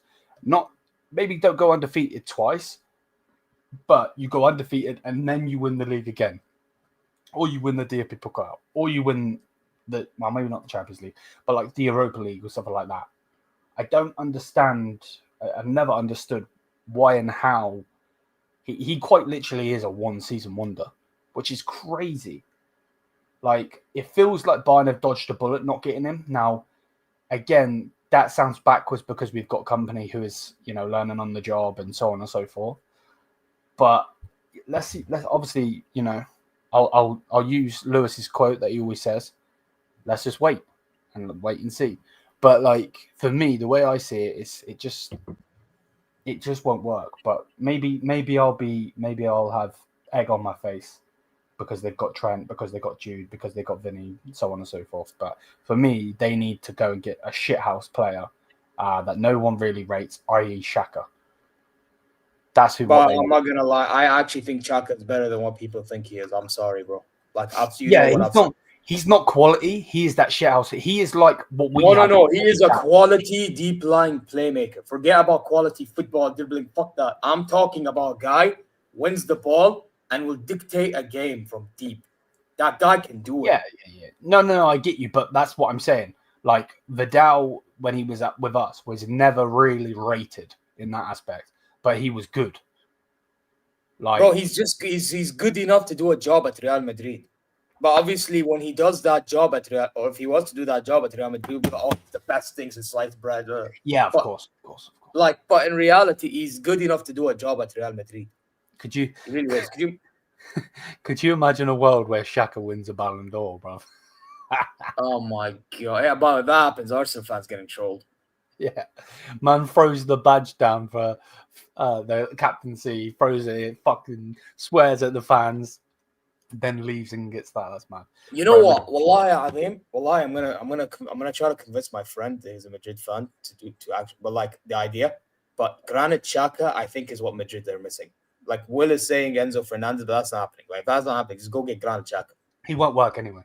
Maybe don't go undefeated twice, but you go undefeated and then you win the league again. Or you win the DFB Pokal. Or you win maybe not the Champions League, but like the Europa League or something like that. I don't understand. I've never understood why and how he quite literally is a one-season wonder, which is crazy. Like, it feels like Bayern have dodged a bullet not getting him. Now, again, that sounds backwards because we've got company who is, learning on the job and so on and so forth. But let's see. Let's obviously, I'll use Lewis's quote that he always says. Let's just wait and see. But like, for me, the way I see it is, it just won't work. But maybe I'll have egg on my face because they've got Trent, because they've got Jude, because they've got Vinny, so on and so forth. But for me, they need to go and get a shithouse player that no one really rates, i.e. Xhaka. That's who. But I'm not gonna lie, I actually think Xhaka is better than what people think he is. I'm sorry, bro. Like, he's not quality. He is that shithouse. He is like what we. No. He is a quality deep line playmaker. Forget about quality football dribbling. Fuck that. I'm talking about a guy wins the ball and will dictate a game from deep. That guy can do it. Yeah. No, I get you, but that's what I'm saying. Like, Vidal, when he was with us, was never really rated in that aspect, but he was good. Like, bro, he's good enough to do a job at Real Madrid. But obviously, when he does that job at Real, or if he was to do that job at Real Madrid, he'll be the best things in sliced bread. Yeah, of course. Like, but in reality, he's good enough to do a job at Real Madrid. Could you? He really is. Could you imagine a world where Xhaka wins a Ballon d'Or, bro? Oh my god! Yeah, but if that happens, Arsenal fans getting trolled. Yeah, man throws the badge down for the captaincy, throws it, fucking swears at the fans, then leaves and gets that. That's mad. You know what? Wallahi, I'm gonna try to convince my friend that he's a Madrid fan to actually, but like the idea. But Granit Xhaka, I think, is what Madrid are missing. Like Will is saying Enzo Fernandez, but that's not happening. Like, if that's not happening, just go get Granit Xhaka. He won't work anyway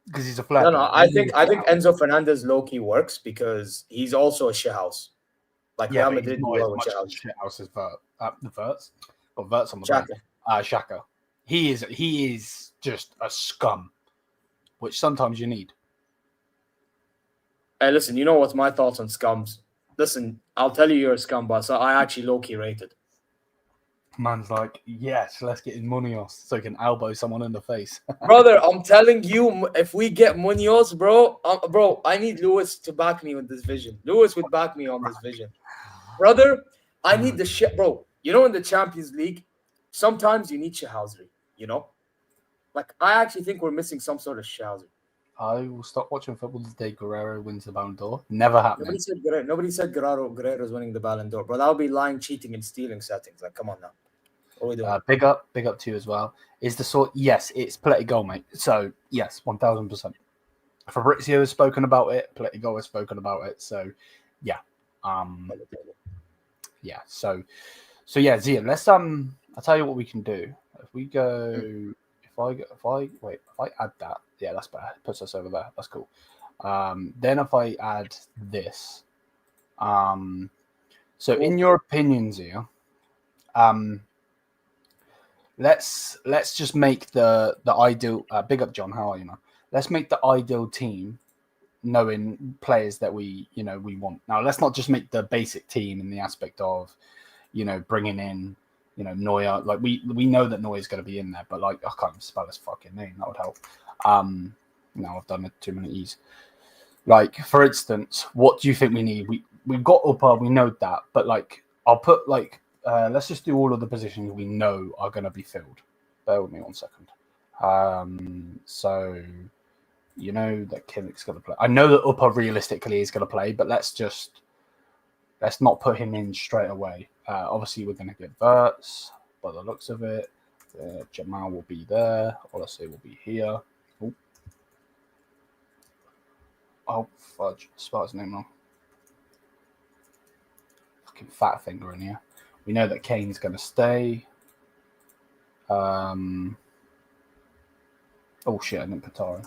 because he's a flat. No. I think Enzo Fernandez low-key works because he's also a shithouse. Like, Real Madrid not as much shithouse as Wirtz. But Wirtz on the Xhaka. Xhaka. He is just a scum, which sometimes you need. Hey, listen, you know what's my thoughts on scums? Listen, I'll tell you you're a scum, but so I actually low-key rated. Man's like, yes, let's get in Munoz so he can elbow someone in the face. Brother, I'm telling you, if we get Munoz, bro, I need Lewis to back me with this vision. Lewis would back me on this vision. Brother, I need the shit, bro. You know, in the Champions League, sometimes you need shithousery, you know? Like, I actually think we're missing some sort of shithousery. I will stop watching football the day Guerrero wins the Ballon d'Or. Never happening. Nobody said Guerrero's winning the Ballon d'Or, bro. That would be lying, cheating, and stealing settings. Like, come on now. What are we doing? Big up to you as well. Is the sort? Yes, it's Paletti goal, mate. So yes, 1000%. Fabrizio has spoken about it. Paletti goal has spoken about it. So yeah, yeah. So yeah, Zia. Let's I'll tell you what we can do. If we go, if I add that, yeah, that's better. It puts us over there. That's cool. Then if I add this, so in your opinion, Zia, let's just make the ideal. Big up, John. How are you, man? Let's make the ideal team, knowing players that we want. Now, let's not just make the basic team in the aspect of, bringing in, Neuer. Like we know that Neuer is going to be in there, but like I can't even spell his fucking name. That would help. Now I've done it too many E's. Like, for instance, what do you think we need? We've got Upper, we know that, but like I'll put like. Let's just do all of the positions we know are going to be filled. Bear with me 1 second. So, that Kimmich's going to play. I know that Upper realistically is going to play, but let's not put him in straight away. Obviously, we're going to get Wirtz, by the looks of it. Jamal will be there. Olasey will be here. Oh, fudge. Spelled his name wrong. Fucking fat finger in here. We know that Kane's going to stay. Oh, shit, I didn't put Tara.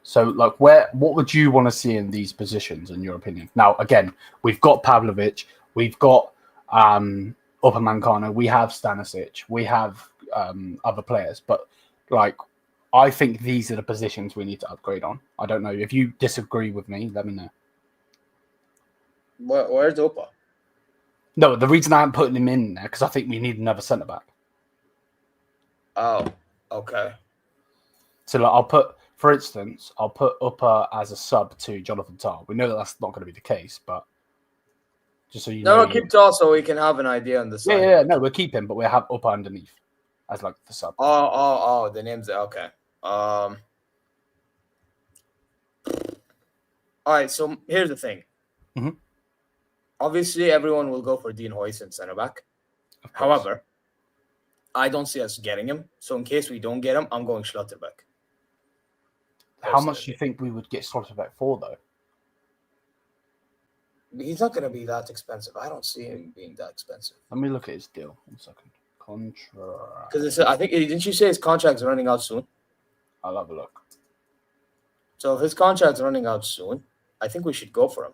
So, like, what would you want to see in these positions, in your opinion? Now, again, we've got Pavlovic, we've got Upamecano, we have Stanisic, we have other players, but like, I think these are the positions we need to upgrade on. I don't know if you disagree with me. Let me know. Where's Opa? No, the reason I'm putting him in there because I think we need another centre back. Oh, okay. So like, for instance, I'll put Upper as a sub to Jonathan Tah. We know that that's not going to be the case, but just so you know. No, keep Tah so we can have an idea on the side. Yeah. No, we'll keep him, but we'll have Upper underneath as like the sub. Oh, the name's okay. All right, so here's the thing. Mm-hmm. Obviously, everyone will go for Dean Huijsen center back. However, I don't see us getting him. So in case we don't get him, I'm going Schlotterbeck. How much do you think we would get Schlotterbeck for, though? He's not going to be that expensive. I don't see him being that expensive. Let me look at his deal. 1 second. Contract. Because I think, didn't you say his contract's running out soon? I'll have a look. So if his contract's running out soon, I think we should go for him.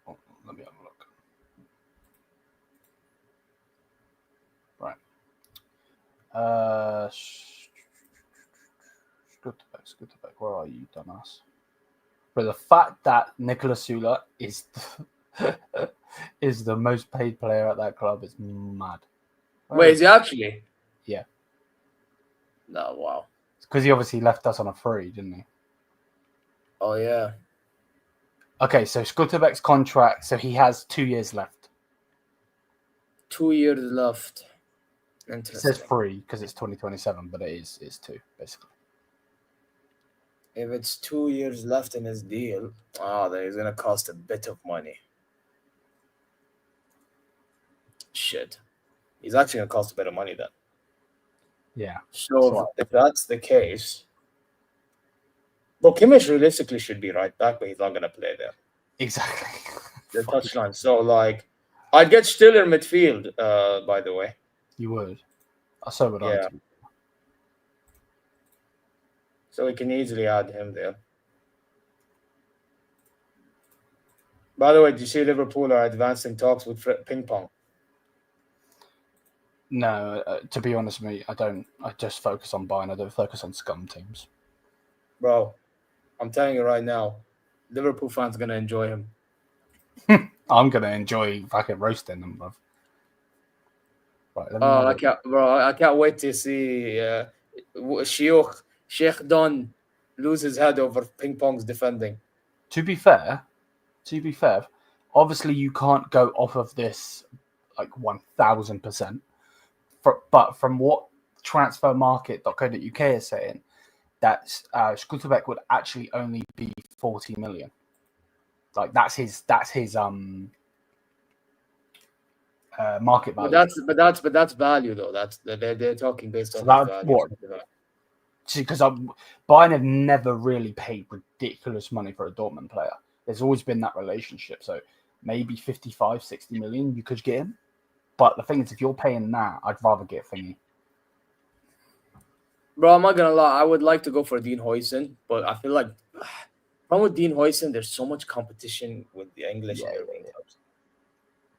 Oh, let me have a look. Right. Schlotterbeck, where are you, dumbass? But the fact that Nicolas Sula is is the most paid player at that club is mad. Wait, is he actually? Yeah. No, wow. It's because he obviously left us on a free, didn't he? Oh, yeah. Okay, so Schlotterbeck's contract, so he has 2 years left. 2 years left. It says free because it's 2027, but it's 2, basically. If it's 2 years left in his deal, then he's going to cost a bit of money. Shit. He's actually going to cost a bit of money then. Yeah. So if that's the case, well, Kimmich realistically should be right back, but he's not going to play there. Exactly. The touchline. So, like, I'd get Stiller midfield, by the way. You would. So would I. Too. So we can easily add him there. By the way, do you see Liverpool are advancing talks with ping pong? No, to be honest with me, I don't. I just focus on Bayern. I don't focus on scum teams. Bro, I'm telling you right now, Liverpool fans are going to enjoy him. I'm going to enjoy fucking roasting them, bro. Right, I can't wait to see Sheikh Don lose his head over ping pong's defending. To be fair, obviously you can't go off of this like 1000%. But from what transfermarket.co.uk is saying, that Schlotterbeck would actually only be 40 million. Like that's his market value. But that's value though. They're talking based on value. What? Because Bayern have never really paid ridiculous money for a Dortmund player. There's always been that relationship. So maybe 55, 60 million you could get him. But the thing is, if you're paying that, I'd rather get Thingy. Bro, I'm not going to lie. I would like to go for Dean Huijsen, but I feel like problem with Dean Huijsen, there's so much competition with the English and European clubs.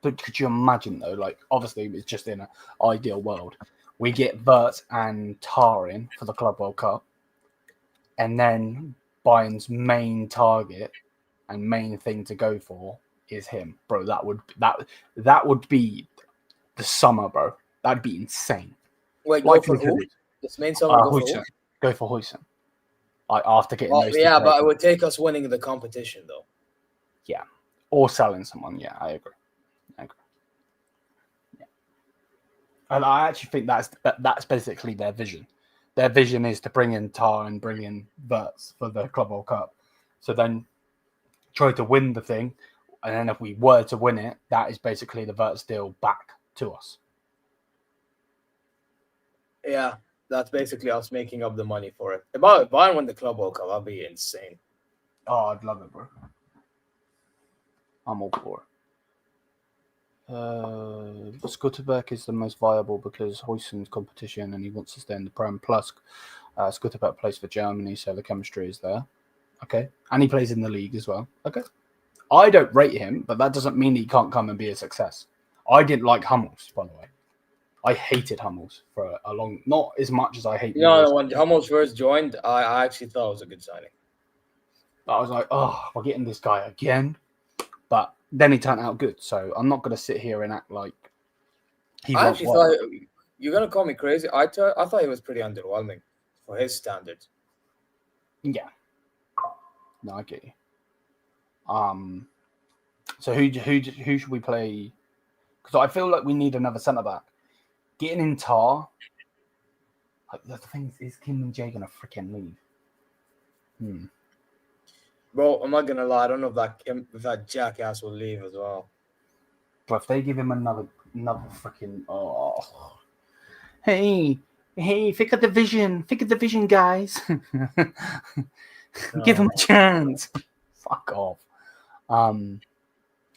But could you imagine, though, like, obviously it's just in an ideal world. We get Wirtz and Tah in for the Club World Cup. And then Bayern's main target and main thing to go for is him. Bro, that would be the summer, bro. That'd be insane. Wait, go for who? This main summer, go for who? Go for Huijsen. Like, after getting those two yeah, but it would take us winning the competition, though. Yeah. Or selling someone. Yeah, I agree. Yeah. And I actually think that's basically their vision. Their vision is to bring in Tah and bring in Wirtz for the Club World Cup. So then try to win the thing. And then if we were to win it, that is basically the Wirtz deal back to us. Yeah, that's basically us making up the money for it. If Bayern win the Club World Cup, that'd be insane. Oh, I'd love it, bro. I'm all for it. Schlotterbeck is the most viable because Huijsen's competition and he wants to stay in the Prem. Plus, Scutterbeck plays for Germany, so the chemistry is there. Okay. And he plays in the league as well. Okay. I don't rate him, but that doesn't mean he can't come and be a success. I didn't like Hummels, by the way. I hated Hummels for a long, not as much as I hate. No, when Hummels first joined, I actually thought it was a good signing. I was like, oh, we're getting this guy again. But then he turned out good, so I'm not going to sit here and act like he I won't actually work. thought you're gonna call me crazy. I thought he was pretty underwhelming for his standards. Yeah. No, I get you. So who should we play? Because I feel like we need another centre back. Getting in Tah. Like the thing is Kim and Jay gonna freaking leave? Bro, I'm not gonna lie. I don't know if that jackass will leave as well. But if they give him another freaking hey, pick a division, guys. Give him a chance. Fuck off.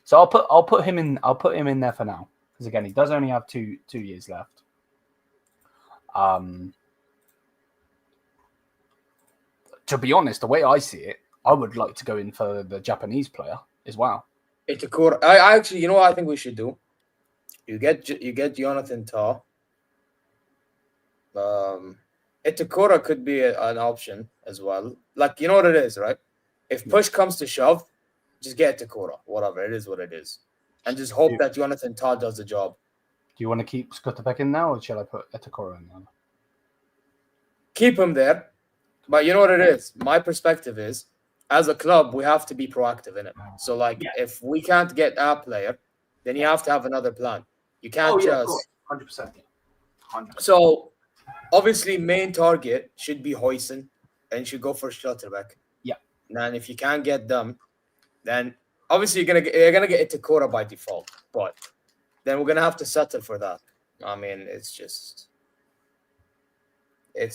So I'll put him in. I'll put him in there for now because again, he does only have two years left. To be honest, the way I see it, I would like to go in for the Japanese player as well. Itakura. I actually, you know what I think we should do? You get Jonathan Tah. Itakura could be an option as well. Like, you know what it is, right? If push comes to shove, just get Itakura. Whatever, it is what it is. And just hope that Jonathan Tah does the job. Do you want to keep Scotterbeck in now, or shall I put Itakura in now? Keep him there. But you know what it is? My perspective is, as a club, we have to be proactive in it. So, like, if we can't get a player, then you have to have another plan. You can't just 100%. 100%. So, obviously, main target should be Huijsen and should go for Schlotterbeck. Yeah. And if you can't get them, then obviously you're gonna get Itakura by default. But then we're gonna have to settle for that. I mean, it's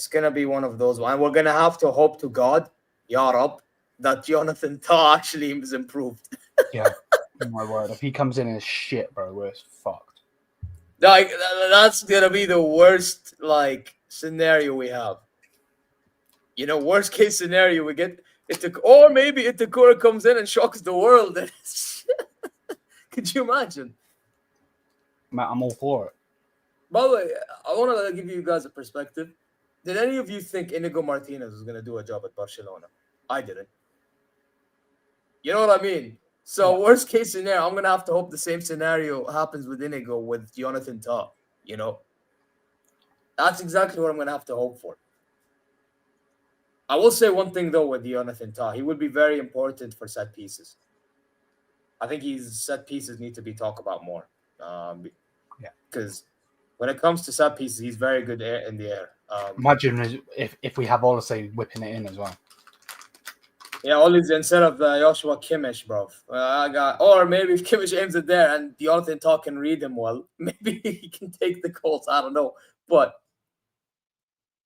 gonna be one of those. And we're gonna have to hope to God, Ya Rab, that Jonathan Tah actually is improved. Yeah. Oh my word. If he comes in as shit, bro, we're fucked. Like, that's gonna be the worst scenario we have. You know, worst case scenario, we get or maybe Itakura comes in and shocks the world. Could you imagine? Matt, I'm all for it. By the way, I want to give you guys a perspective. Did any of you think Inigo Martinez was gonna do a job at Barcelona? I didn't. You know what I mean? So worst case scenario, I'm gonna have to hope the same scenario happens with Inigo with Jonathan Tah. You know, that's exactly what I'm gonna have to hope for. I will say one thing though with Jonathan Tah, he would be very important for set pieces. I think his set pieces need to be talked about more. Because when it comes to set pieces, he's very good in the air. Imagine if we have Oliseh whipping it in as well. Yeah, Oliseh instead of Joshua Kimmich, bro. Or maybe if Kimmich aims it there and Jonathan Tah can read him well, maybe he can take the goals. I don't know, but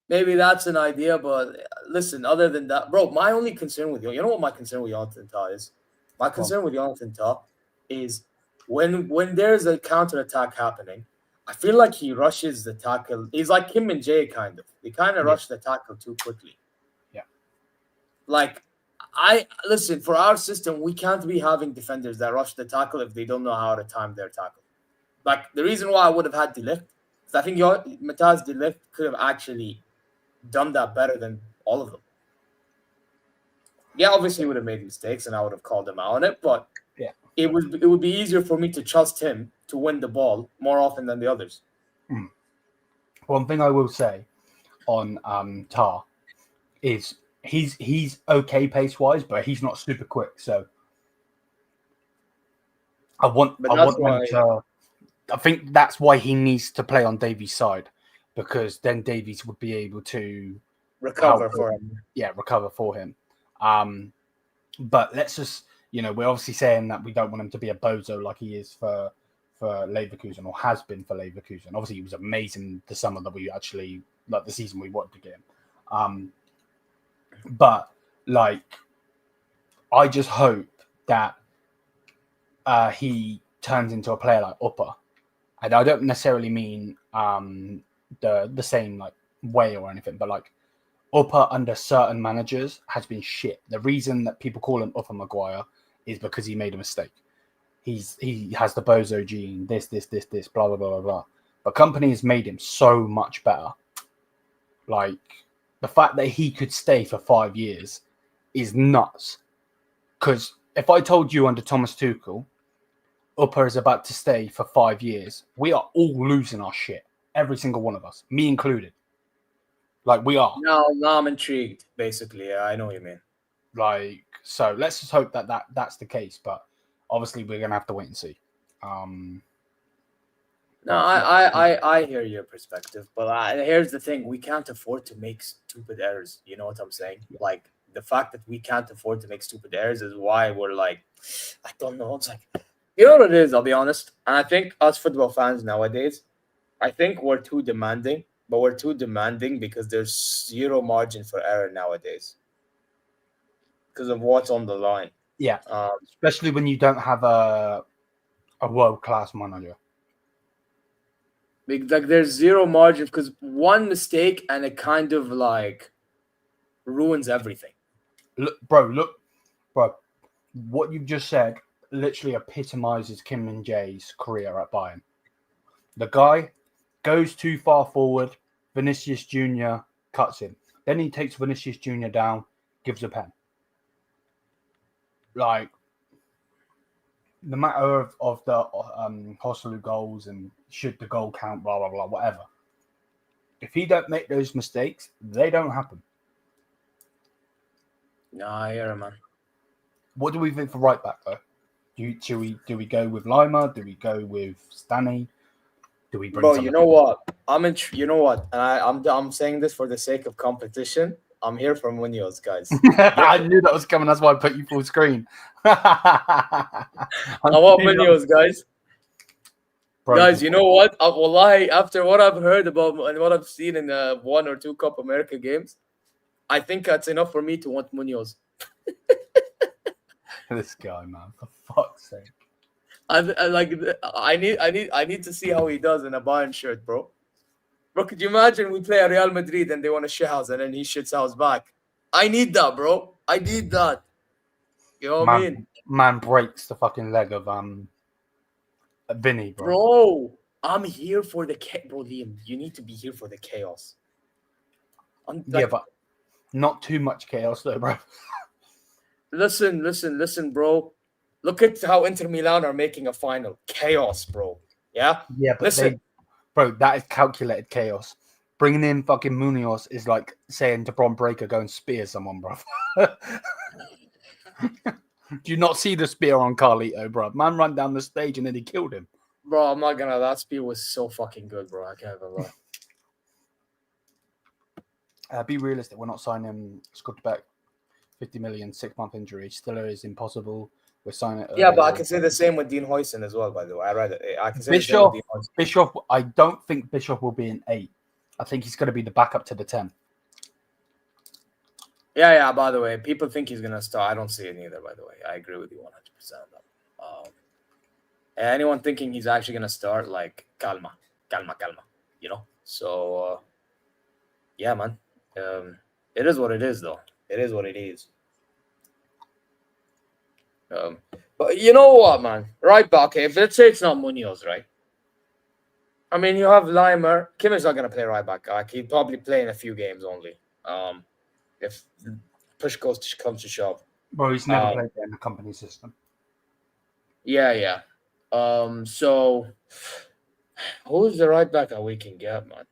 maybe that's an idea. But listen, other than that, bro, my only concern with you know what my concern with Jonathan Tah is? My concern with Jonathan Tah is when there's a counterattack happening, I feel like he rushes the tackle. He's like Kim and Jay, kind of. They kind of rush the tackle too quickly. Yeah. Like, listen, for our system, we can't be having defenders that rush the tackle if they don't know how to time their tackle. Like, the reason why I would have had ligt is I think Matthijs ligt could have actually done that better than all of them. Yeah, obviously he would have made mistakes and I would have called him out on it, but it would be easier for me to trust him to win the ball more often than the others. One thing I will say on Tah is he's okay pace wise, but he's not super quick. So I think that's why he needs to play on Davies' side, because then Davies would be able to recover for him. Yeah, recover for him. But let's just, we're obviously saying that we don't want him to be a bozo like he is for Leverkusen, or has been for Leverkusen. Obviously, he was amazing the summer that we actually, like the season we wanted to get him. But I just hope that he turns into a player like Upper. And I don't necessarily mean the same way or anything, but Upper under certain managers has been shit. The reason that people call him Upper Maguire is because he made a mistake. He has the bozo gene, this, blah, blah, blah, blah, blah. But company has made him so much better. Like, the fact that he could stay for 5 years is nuts. Because if I told you under Thomas Tuchel, Upper is about to stay for 5 years, we are all losing our shit. Every single one of us, me included. Like, we are. No, I'm intrigued, basically. Yeah, I know what you mean. Like, so let's just hope that's the case. But obviously, we're going to have to wait and see. No, I hear your perspective, but here's the thing: we can't afford to make stupid errors. You know what I'm saying? Yeah. Like the fact that we can't afford to make stupid errors is why we're like, I don't know. It's like, you know what it is? I'll be honest, and I think us football fans nowadays, I think we're too demanding, but we're too demanding because there's zero margin for error nowadays because of what's on the line. Yeah, especially when you don't have a world-class manager. Like there's zero margin because one mistake and it kind of like ruins everything. Look, bro, what you've just said literally epitomizes Kim Min-jae's career at Bayern. The guy goes too far forward, Vinicius Jr. cuts him. Then he takes Vinicius Jr. down, gives a pen. Like, the matter of the Hosselu goals and should the goal count, blah, blah, blah, whatever. If he don't make those mistakes, they don't happen. No, I hear it, man. What do we think for right back, though? Do we go with Lima? Do we go with Stanny? Do we bring? Bro, you know what? You know what? And I'm saying this for the sake of competition. I'm here for Munoz, guys. I knew that was coming. That's why I put you full screen. I want Munoz, guys. Bro, guys, you know what? Wallahi, after what I've heard about and what I've seen in 1 or 2 Copa America games, I think that's enough for me to want Munoz. This guy, man, for fuck's sake. I need to see how he does in a Bayern shirt, bro. Bro, could you imagine we play at Real Madrid and they want to shit house and then he shits house back? I need that, bro. I need that. You know what I mean? Man breaks the fucking leg of Vinny, bro. Bro, I'm here for the bro, Liam. You need to be here for the chaos. Yeah, but not too much chaos, though, bro. Listen, bro. Look at how Inter Milan are making a final. Chaos, bro. Yeah? Yeah, but bro, that is calculated chaos. Bringing in fucking Munoz is like saying to Bron Breakker, go and spear someone, bro. Do you not see the spear on Carlito, bro? Man ran down the stage and then he killed him. Bro, I'm not gonna. That spear was so fucking good, bro. I can't even lie. Be realistic. We're not signing Scott 50 million, 6-month injury. Still is impossible. We're signing. Yeah, but I can say the same with Dean Huijsen as well. By the way, I read it. I can say Bischoff. Bischoff. I don't think Bischoff will be an 8. I think he's going to be the backup to the 10. Yeah. By the way, people think he's gonna start. I don't see it either. By the way, I agree with you 100% on that. Anyone thinking he's actually gonna start, like, calma. You know. So, yeah, man. It is what it is, though. It is what it is. But you know what, man? Right back. Okay, if let's say it's not Munoz, right? I mean, you have Limer. Kim is not gonna play right back. Like, he'd probably play in a few games only. If push comes to shove. Bro, he's never played in the company system. Yeah. So who's the right back that we can get, man?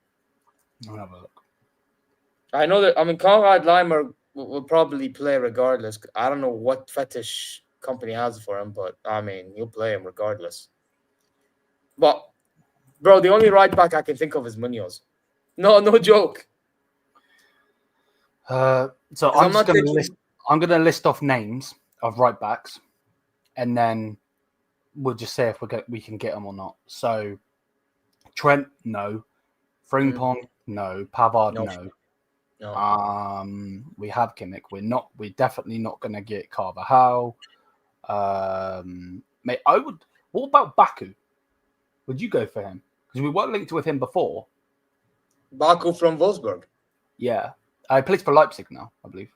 I'll have a look. I know that. I mean, Konrad Limer will probably play regardless. I don't know what fetish company has for him, but I mean, he'll play him regardless. But, bro, the only right back I can think of is Munoz. No joke. So I'm going to list off names of right backs, and then we'll just say if we can get them or not. So Trent, no. Frimpong, no. Pavard, no. We have Kimmich. We're definitely not going to get Carvajal. Mate, what about Baku? Would you go for him? Because we weren't linked with him before. Baku from Wolfsburg. Yeah. He plays for Leipzig now, I believe.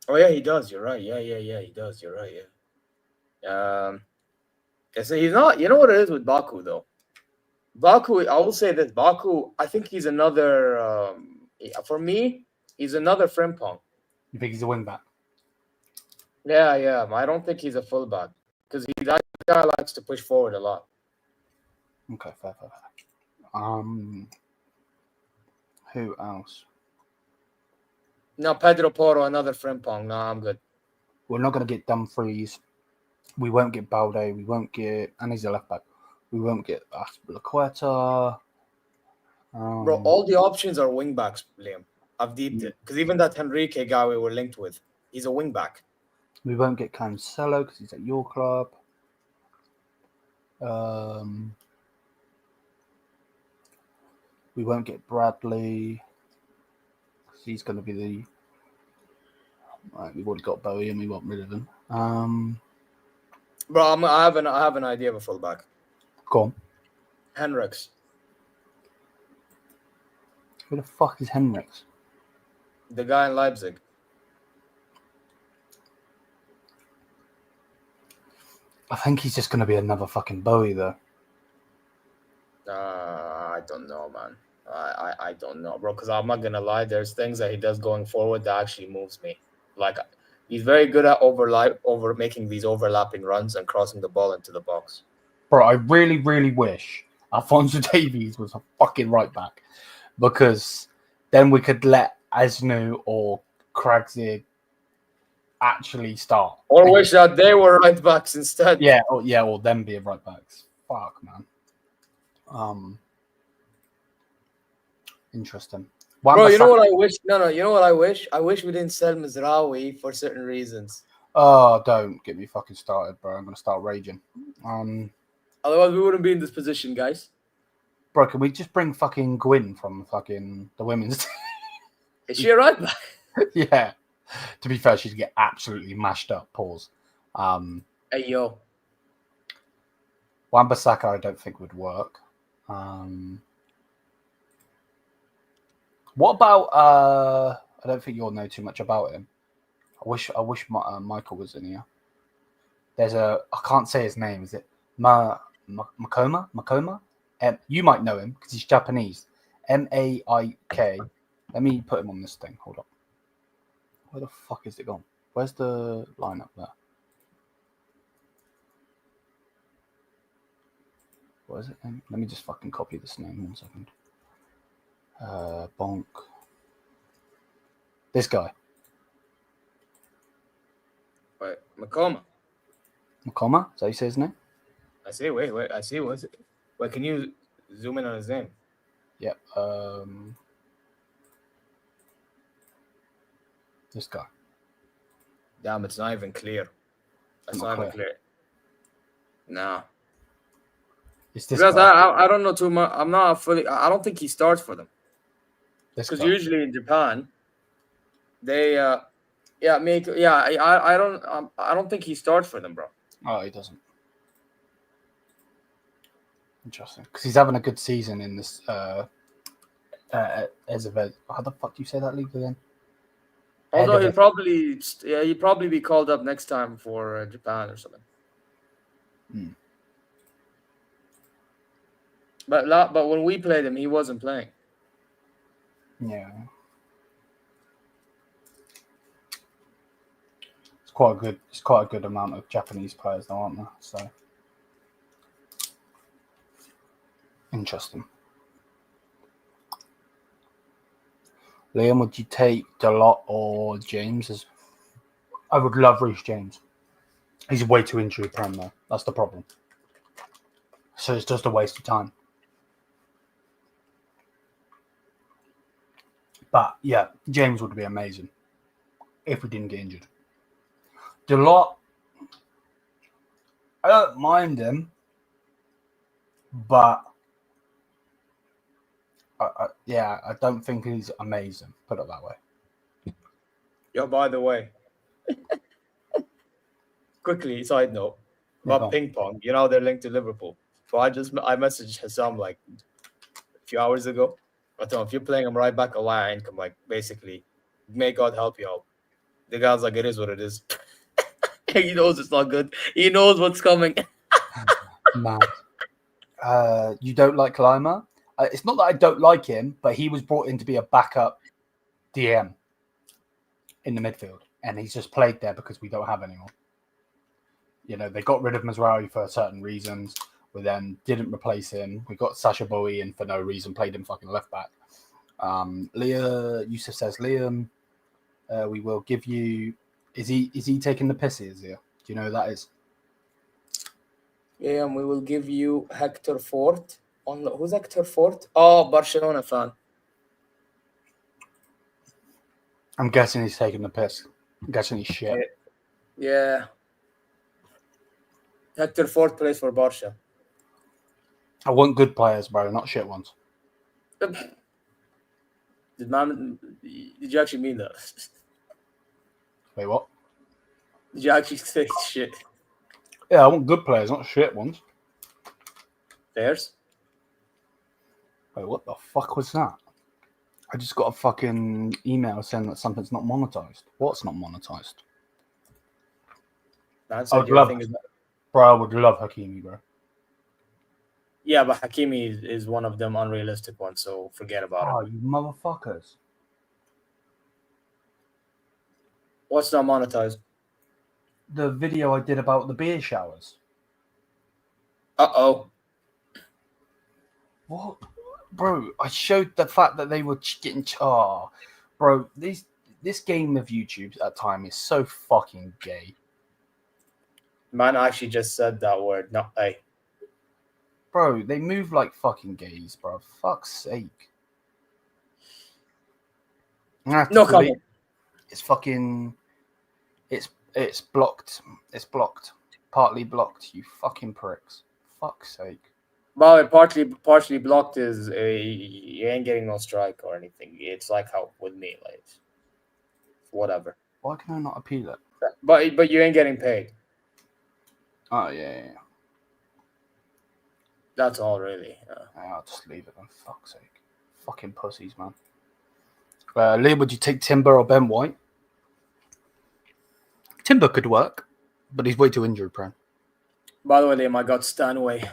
Oh yeah, he does. You're right. Yeah, he does. You're right. Yeah. So he's not. You know what it is with Baku though. Baku, I will say this. Baku, I think he's another. For me, he's another Frimpong. You think he's a wing back? Yeah. I don't think he's a fullback because that guy likes to push forward a lot. Okay, fair. Who else? No, Pedro Porro, another Frimpong. No, I'm good. We're not going to get Dumfries. We won't get Balde. We won't get... And he's a left back. We won't get Laqueta. Bro, all the options are wing backs, Liam. I've deeped it. Because even that Henrique guy we were linked with, he's a wing back. We won't get Cancelo because he's at your club. We won't get Bradley. He's going to be the... Right, we've already got Bowie and we want rid of him. Bro, I have an idea of a fullback. Go on. Henriks. Who the fuck is Henriks? The guy in Leipzig. I think he's just going to be another fucking Bowie, though. I don't know, man. I don't know, bro. Because I'm not gonna lie, there's things that he does going forward that actually moves me. Like he's very good at over making these overlapping runs and crossing the ball into the box. Bro, I really, really wish Alphonso Davies was a fucking right back, because then we could let Asnu or Kragzig actually start. Or wish that they were right backs instead. Yeah, or them be right backs. Fuck, man. Interesting. Bro, you know what I wish? No, you know what I wish? I wish we didn't sell Mazraoui for certain reasons. Oh, don't get me fucking started, bro. I'm gonna start raging. Otherwise, we wouldn't be in this position, guys. Bro, can we just bring fucking Gwyn from fucking the women's team? Is she a right back? Yeah. To be fair, she'd get absolutely mashed up. Pause. Hey, yo. Wan-Bissaka, I don't think would work. What about? I don't think you'll know too much about him. I wish Michael was in here. There's I can't say his name. Is it Makoma? Makoma? You might know him because he's Japanese. Maik. Let me put him on this thing. Hold on. Where the fuck is it gone? Where's the lineup there? What is it? Let me just fucking copy this name. 1 second. Bonk. This guy. Wait, Makoma. Makoma? Is that how you say his name? I see. Wait. I see. What's it? Wait, can you zoom in on his name? Yep. This guy. Damn, it's not even clear. It's not even clear. No. It's this because guy. I don't know too much. I'm not fully. I don't think he starts for them. Because usually in Japan, they I don't think he starts for them, bro. Oh, he doesn't. Interesting, because he's having a good season in this. How the fuck do you say that league again? Although he'd probably be called up next time for Japan or something. But when we played him, he wasn't playing. Yeah. It's quite a good amount of Japanese players though, aren't there? So interesting. Liam, would you take Dalot or James? I would love Reece James. He's way too injury prone though. That's the problem. So it's just a waste of time. But yeah, James would be amazing if we didn't get injured. Dalot, I don't mind him, but I don't think he's amazing. Put it that way. Yo, by the way, quickly side note about ping pong. You know they're linked to Liverpool. So I messaged Hassam like a few hours ago. I told him, if you're playing him right back, Allah income, like basically, may God help you out. The guy's like, it is what it is. He knows it's not good. He knows what's coming. Mad. You don't like Lima? It's not that I don't like him, but he was brought in to be a backup DM in the midfield, and he's just played there because we don't have anyone. You know, they got rid of Mazraoui for certain reasons. We then didn't replace him. We got Sacha Bowie in for no reason, played him fucking left back. Yusuf says, Liam, we will give you. Is he taking the piss? Is he? Do you know who that is? Yeah, and we will give you Hector Fort. Who's Hector Fort? Oh, Barcelona fan. I'm guessing he's taking the piss. I'm guessing he's shit. Yeah. Hector Fort plays for Barca. I want good players, bro, not shit ones. Did you actually mean that? Wait, what? Did you actually say shit? Yeah, I want good players, not shit ones. Players? Wait, what the fuck was that? I just got a fucking email saying that something's not monetized. What's not monetized? Man I said would your love thing is not... Bro, I would love Hakimi, bro. Yeah, but Hakimi is one of them unrealistic ones, so forget about Oh, it. you motherfuckers. What's not monetized? The video I did about the beer showers. Uh-oh. What? Bro, I showed the fact that they were getting... Oh, bro, this game of YouTube at time is so fucking gay. Man actually just said that word, not hey. Bro, they move like fucking gays, bro. Fuck's sake. No comment. It's fucking... It's blocked. It's blocked. Partly blocked, you fucking pricks. Fuck's sake. Well, partially blocked is you ain't getting no strike or anything. It's like how with me, like whatever. Why can I not appeal it? But you ain't getting paid. Oh, yeah. That's all, really. I'll just leave it then. Fuck's sake. Fucking pussies, man. Lee, would you take Timber or Ben White? Timber could work, but he's way too injury prone. By the way, Liam, I got Stanway.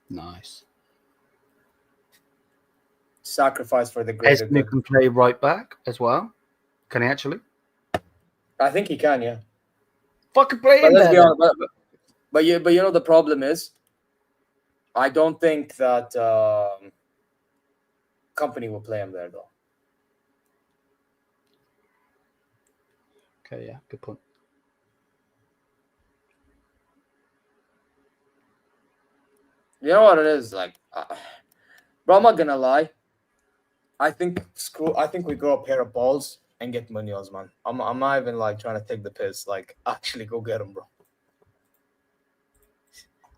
Nice. Sacrifice for the greater Esme good. can play right back as well. Can he actually? I think he can, yeah. Fucking play But him let's be there. honest, but you know the problem is, I don't think that company will play him there though. Okay, yeah, good point. You know what it is like, bro. I'm not gonna lie. I think we grow a pair of balls and get Munoz, man. I'm not even like trying to take the piss. Like, actually go get him, bro.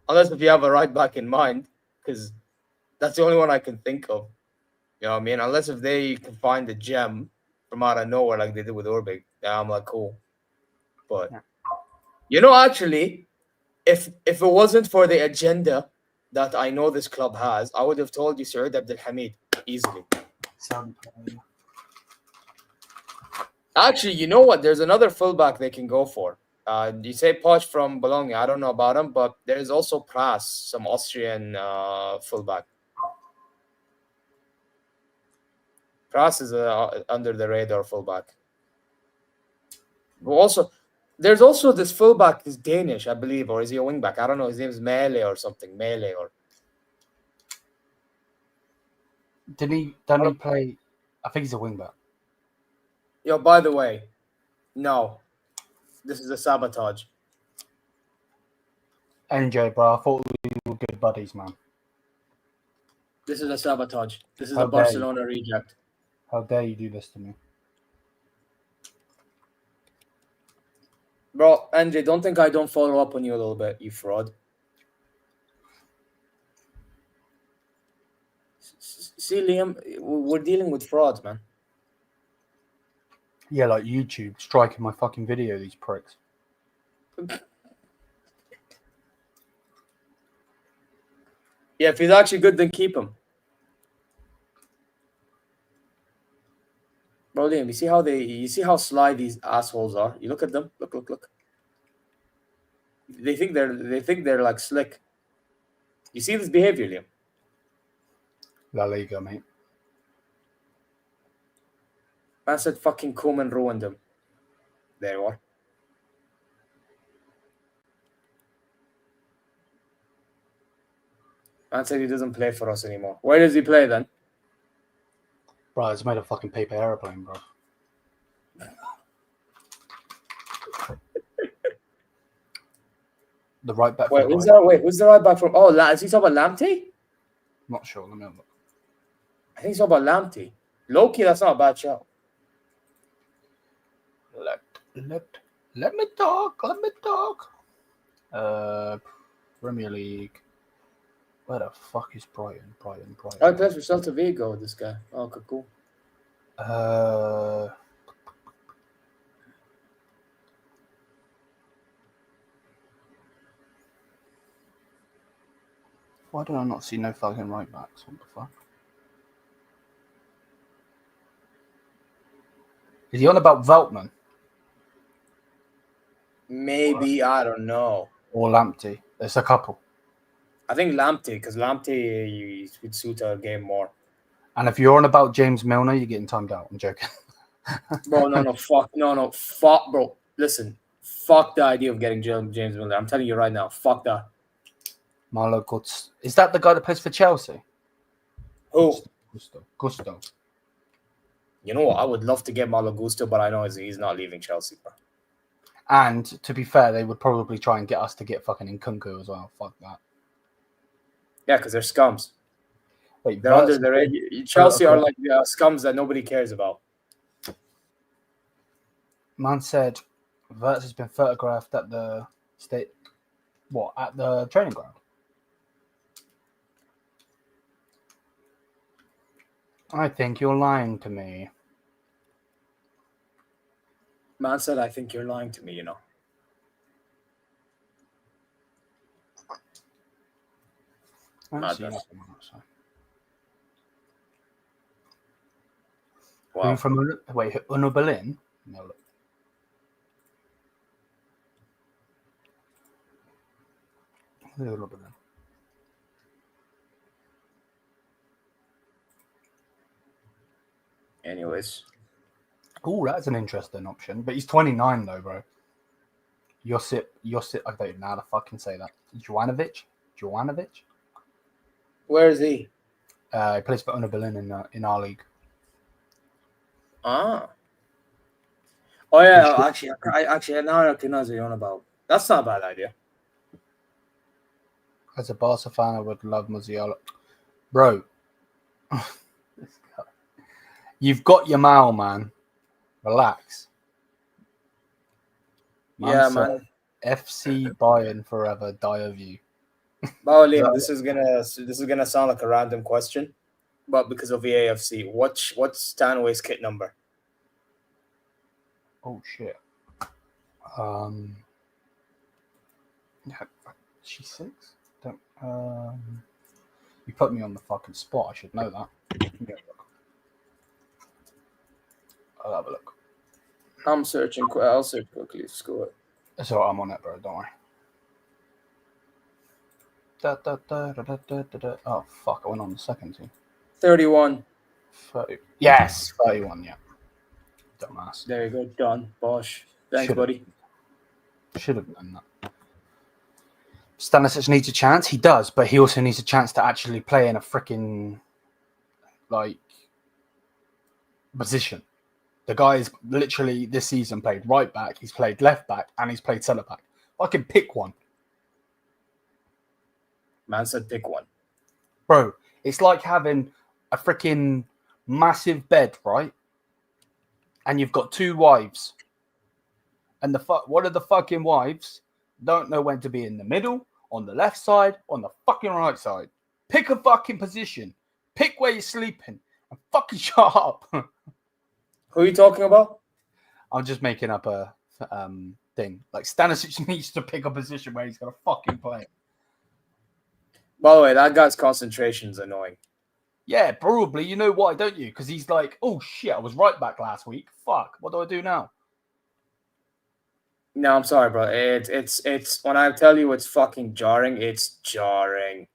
Unless if you have a right back in mind, because that's the only one I can think of. You know what I mean? Unless if they can find a gem from out of nowhere like they did with Orbig, I'm like, cool. But you know, actually, if it wasn't for the agenda that I know this club has, I would have told you Saud Abdelhamid easily. Actually, you know what? There's another fullback they can go for. You say Poch from Bologna. I don't know about him, but there is also Pras, some Austrian fullback. Pras is a under the radar fullback. But also, there's also this fullback is Danish, I believe, or is he a wingback? I don't know. His name is Mele or something. Mele or. Didn't he play? I think he's a wingback. Yo, by the way, no, this is a sabotage. NJ, bro, I thought we were good buddies, man. This is a sabotage. This is How a Barcelona reject. How dare you do this to me? Bro, NJ, don't think I don't follow up on you a little bit, you fraud. See, Liam, we're dealing with frauds, man. Yeah, like YouTube striking my fucking video, these pricks. Yeah, if he's actually good, then keep him. Bro, Liam, you see how sly these assholes are? You look at them. Look. They think they're like slick. You see this behavior, Liam? La Liga, mate. Man said fucking Koeman ruined him. There you are. Man said he doesn't play for us anymore. Where does he play then? Bro, it's made a fucking paper airplane, bro. The right back. Who's the right back from? Oh, is he talking about Lamptey? Not sure. Let me have a look. I think he's talking about Lamptey. Low-key, that's not a bad shout. Let me talk. Premier League. Where the fuck is Brighton? Oh, he plays for Celta Vigo, this guy. Oh, okay, cool. Why do I not see no fucking right backs? What the fuck? Is he on about Veltman? Maybe, I don't know. Or Lamptey? There's a couple. I think Lamptey, because Lamptey would suit a game more. And if you're on about James Milner, you're getting timed out. I'm joking. Bro, fuck, bro. Listen, fuck the idea of getting James Milner. I'm telling you right now, fuck that. Marlo Gusto. Is that the guy that plays for Chelsea? Who? Gusto. You know what? I would love to get Malo Gusto, but I know he's not leaving Chelsea, bro. And to be fair, they would probably try and get us to get fucking Nkunku as well. Fuck that. Yeah, because they're scums. Wait, they're under the radar. Chelsea are like scums that nobody cares about. Man said Verts has been photographed at the at the training ground. I think you're lying to me. Man said, I think you're lying to me, you know. Wow. From Uno Berlin? No, look. Uno Berlin. Anyways. Oh, that's an interesting option. But he's 29 though, bro. Josip, I don't even know how to fucking say that. Jovanovic? Where is he? He plays for Uno Berlin in our league. Ah. Oh yeah, actually now I recognize what you're on about. That's not a bad idea. As a Barca fan, I would love Musiala. Bro. This guy. You've got your Yamal, man. Relax. Man. FC Bayern forever, die of you. Liam, this is gonna sound like a random question, but because of the AFC, what's Stanway's kit number? Oh shit. She's 6? Don't. You put me on the fucking spot. I should know that. I'll have a look. I'm searching. I'll search quickly. Screw it. That's all right. I'm on it, bro. Don't worry. Oh fuck! I went on the second team. 31. 30. Yes, 31. Yeah. Dumbass. There you go. Done. Bosh. Thanks, buddy. Should have done that. Stanisic needs a chance. He does, but he also needs a chance to actually play in a freaking position. The guy's literally this season played right back, he's played left back, and he's played centre back. I can pick one. Man said pick one. Bro, it's like having a freaking massive bed, right? And you've got 2 wives. And one of the fucking wives don't know when to be in the middle, on the left side, on the fucking right side. Pick a fucking position. Pick where you're sleeping. And fucking shut up. Who are you talking about? I'm just making up a thing. Like Stanisic needs to pick a position where he's gonna fucking play. By the way, that guy's concentration is annoying. Yeah, probably. You know why, don't you? Because he's like, oh shit, I was right back last week. Fuck, what do I do now? No, I'm sorry, bro. It's when I tell you it's fucking jarring, it's jarring.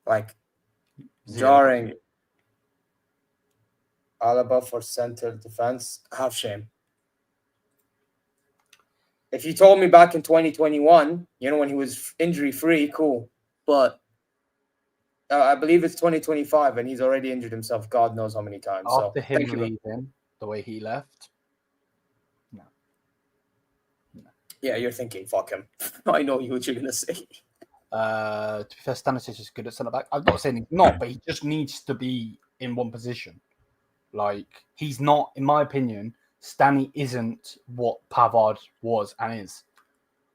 Like jarring. Alaba for center defense, half shame. If you told me back in 2021, when he was injury free, cool. But I believe it's 2025, and he's already injured himself. God knows how many times. After So him thank you. leaving, the way he left. No. Yeah, you're thinking, fuck him. I know what you're gonna say. To be fair, Stanisic is good at centre back. I'm not saying he's not, but he just needs to be in one position. Like, he's not, in my opinion, Stanny isn't what Pavard was and is.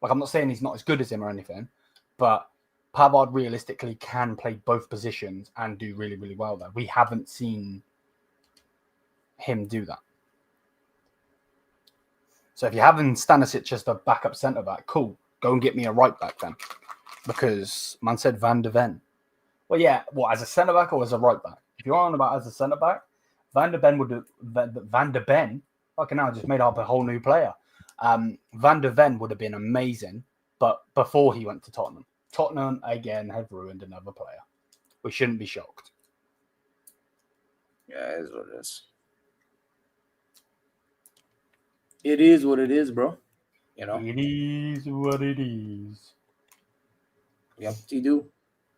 Like, I'm not saying he's not as good as him or anything, but Pavard realistically can play both positions and do really, really well there. We haven't seen him do that. So if you're having Stanisic as the backup centre back, cool. Go and get me a right back then. Because man said Van de Ven. Well, yeah, what, as a centre back or as a right back? If you're on about as a centre back, Van de Ven, fucking hell, I just made up a whole new player. Van de Ven would have been amazing, but before he went to Tottenham. Tottenham, again, have ruined another player. We shouldn't be shocked. Yeah, it is what it is. It is what it is, bro. It is what it is. Yep, you do.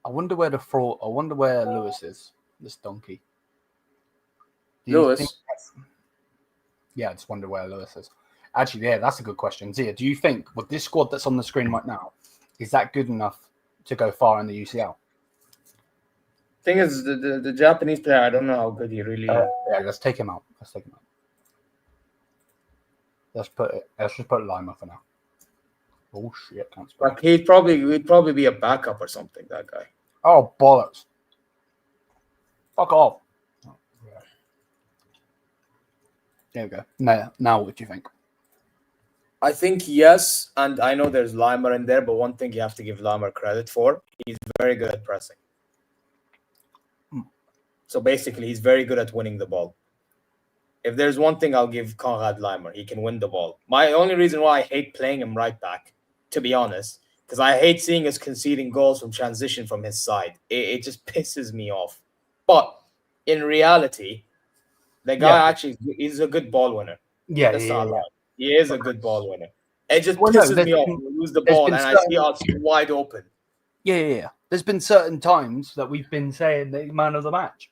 I wonder where Lewis is, this donkey. Lewis? Yeah, I just wonder where Lewis is. Actually, yeah, that's a good question. Zia, do you think with this squad that's on the screen right now, is that good enough to go far in the UCL? Thing is, the Japanese player, I don't know how good he really is. Yeah, let's take him out. Let's just put Lima for now. Oh shit, can't spell. Like he'd probably be a backup or something, that guy. Oh bollocks. Fuck off. Oh, yeah. There we go. Now what do you think? I think yes, and I know there's Limer in there, but one thing you have to give Limer credit for, he's very good at pressing. So basically, he's very good at winning the ball. If there's one thing I'll give Konrad Limer, he can win the ball. My only reason why I hate playing him right back, to be honest, because I hate seeing us conceding goals from transition from his side. It just pisses me off. But in reality, the guy actually is a good ball winner. Yeah, He is a good ball winner. It just pisses me off when we lose the ball and I see us wide open. Yeah. There's been certain times that we've been saying that he's man of the match.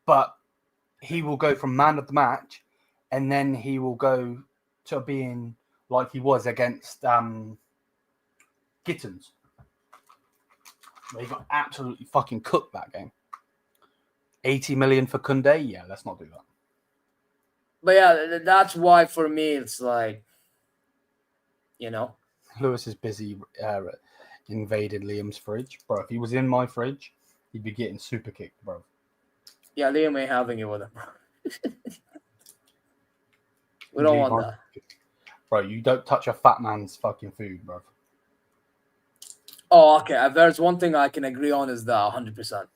But he will go from man of the match and then he will go to being like he was against Gittins. He got absolutely fucking cooked that game. 80 million for Koundé? Yeah, let's not do that. But yeah, that's why for me it's like, Lewis is busy invading Liam's fridge. Bro, if he was in my fridge, he'd be getting super kicked, bro. Yeah, Liam ain't having it with him. We don't want that. Bro, you don't touch a fat man's fucking food, bro. Oh, okay. If there's one thing I can agree on is that 100%.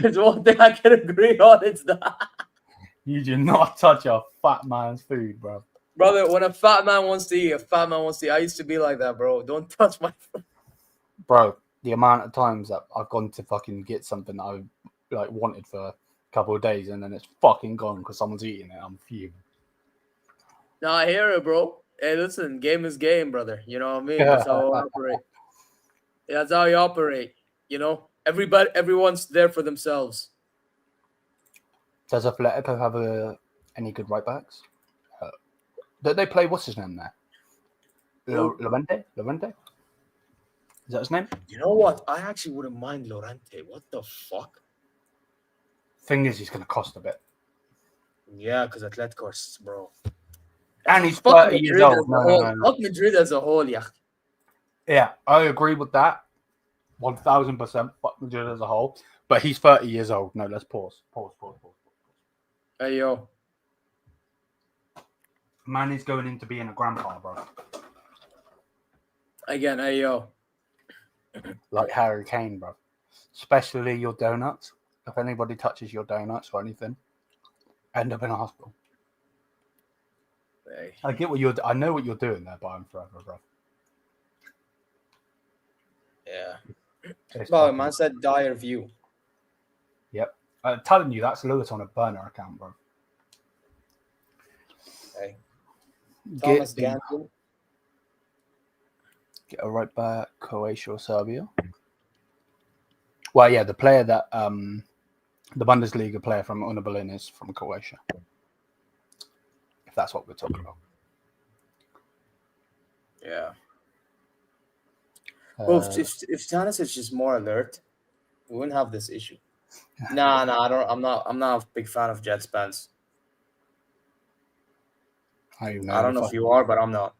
There's one thing I can agree on, it's that. You do not touch a fat man's food, bro. Brother, when a fat man wants to eat, I used to be like that, bro. Don't touch my food. Bro, the amount of times that I've gone to fucking get something that I wanted for a couple of days and then it's fucking gone because someone's eating it, I'm fuming. No, I hear it, bro. Hey, listen, game is game, brother. You know what I mean? That's how I operate. That's how you operate. Everyone's there for themselves. Does Atletico have any good right backs? Don't they play what's his name there? Lorente? Is that his name? You know what? I actually wouldn't mind Lorente. What the fuck? Thing is, he's going to cost a bit. Yeah, because Atletico, bro. And he's 30 years old. Fuck Madrid as a whole, yeah. Yeah, I agree with that. 1000%. Fuck Madrid as a whole. But he's 30 years old. No, let's pause. Hey, yo. Man is going into being a grandpa, bro. Again, hey, yo. like Harry Kane, bro. Especially your donuts. If anybody touches your donuts or anything, end up in a hospital. Hey. I know what you're doing there, Bayern forever, bro. Yeah. It's Well, fucking- man said dire view. Yep. I'm telling you, that's Lewis on a burner account, bro. Hey. Get Thomas Gantz. a right back, Croatia or Serbia. Well, yeah, the player that the Bundesliga player from Union Berlin is from Croatia. If that's what we're talking about. Yeah. Well, if Stanisic is just more alert, we wouldn't have this issue. Nah, I don't. I'm not a big fan of Jet Spence. I don't know if you are, but I'm not.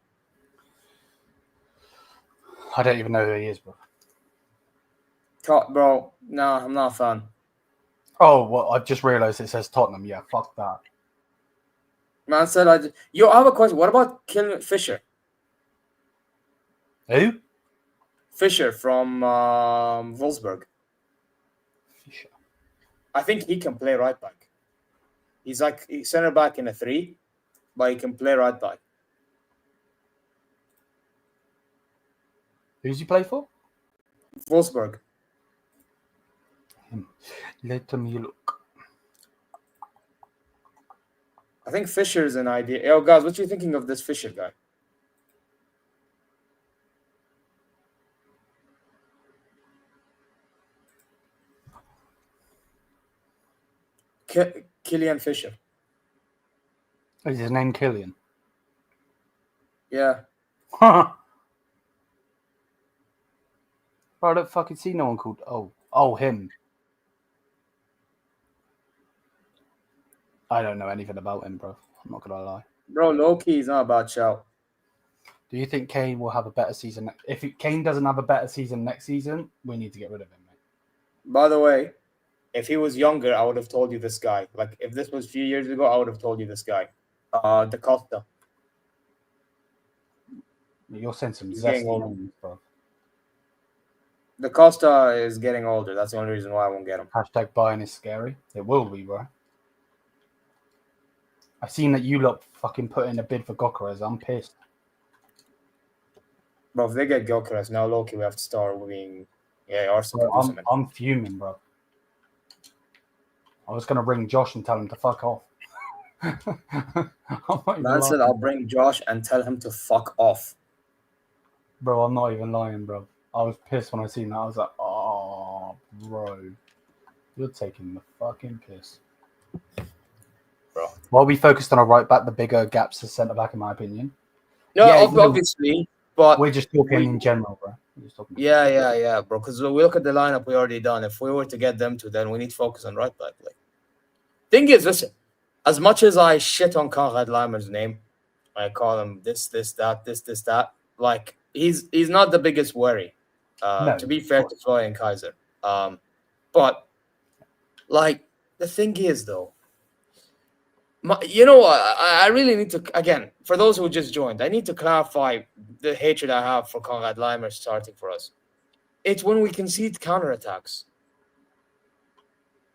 I don't even know who he is, bro. Bro, no, I'm not a fan. Oh, well, I've just realised it says Tottenham. Yeah, fuck that. Man said I have a question. What about Fisher? Who? Fisher from Wolfsburg. Fisher. I think he can play right back. He's center back in a 3, but he can play right back. Who's he play for? Wolfsburg. Let me look. I think Fisher is an idea. Yo, guys, what you thinking of this Fisher guy? Killian Fisher. Is his name Killian? Yeah. I don't fucking see no one called. Oh, him. I don't know anything about him, bro. I'm not gonna lie. Bro, low-key, he's not a bad shout. Do you think Kane will have a better season? If Kane doesn't have a better season next season, we need to get rid of him, mate. By the way, if he was younger, I would have told you this guy. Like, if this was a few years ago, I would have told you this guy. Da Costa. You're saying some He's getting zesty old. names, bro. Da Costa is getting older. That's the only reason why I won't get him. Hashtag buying is scary. It will be, bro. I've seen that you lot fucking put in a bid for Gokares. I'm pissed. Bro, if they get Gyökeres, now low-key, we have to start being... Yeah, Arsenal Bro, can do something. I'm fuming, bro. I was going to ring Josh and tell him to fuck off. Man said I'll bring Josh and tell him to fuck off. Bro, I'm not even lying, bro. I was pissed when I seen that. I was like, oh, bro. You're taking the fucking piss. Bro. While we focused on a right back, the bigger gaps is centre back, in my opinion. No, Yeah, obviously, but... We're just talking in general, bro. Yeah, bro. Because we look at the lineup we already done. If we were to get them to, then we need to focus on right back. Like, thing is, listen. As much as I shit on Konrad Leimer's name, I call him this, that. Like, he's not the biggest worry. No, to be fair to Florian Kaiser. But like the thing is, though, I really need to, again, for those who just joined, I need to clarify the hatred I have for Konrad Leimer starting for us. It's when we concede counterattacks.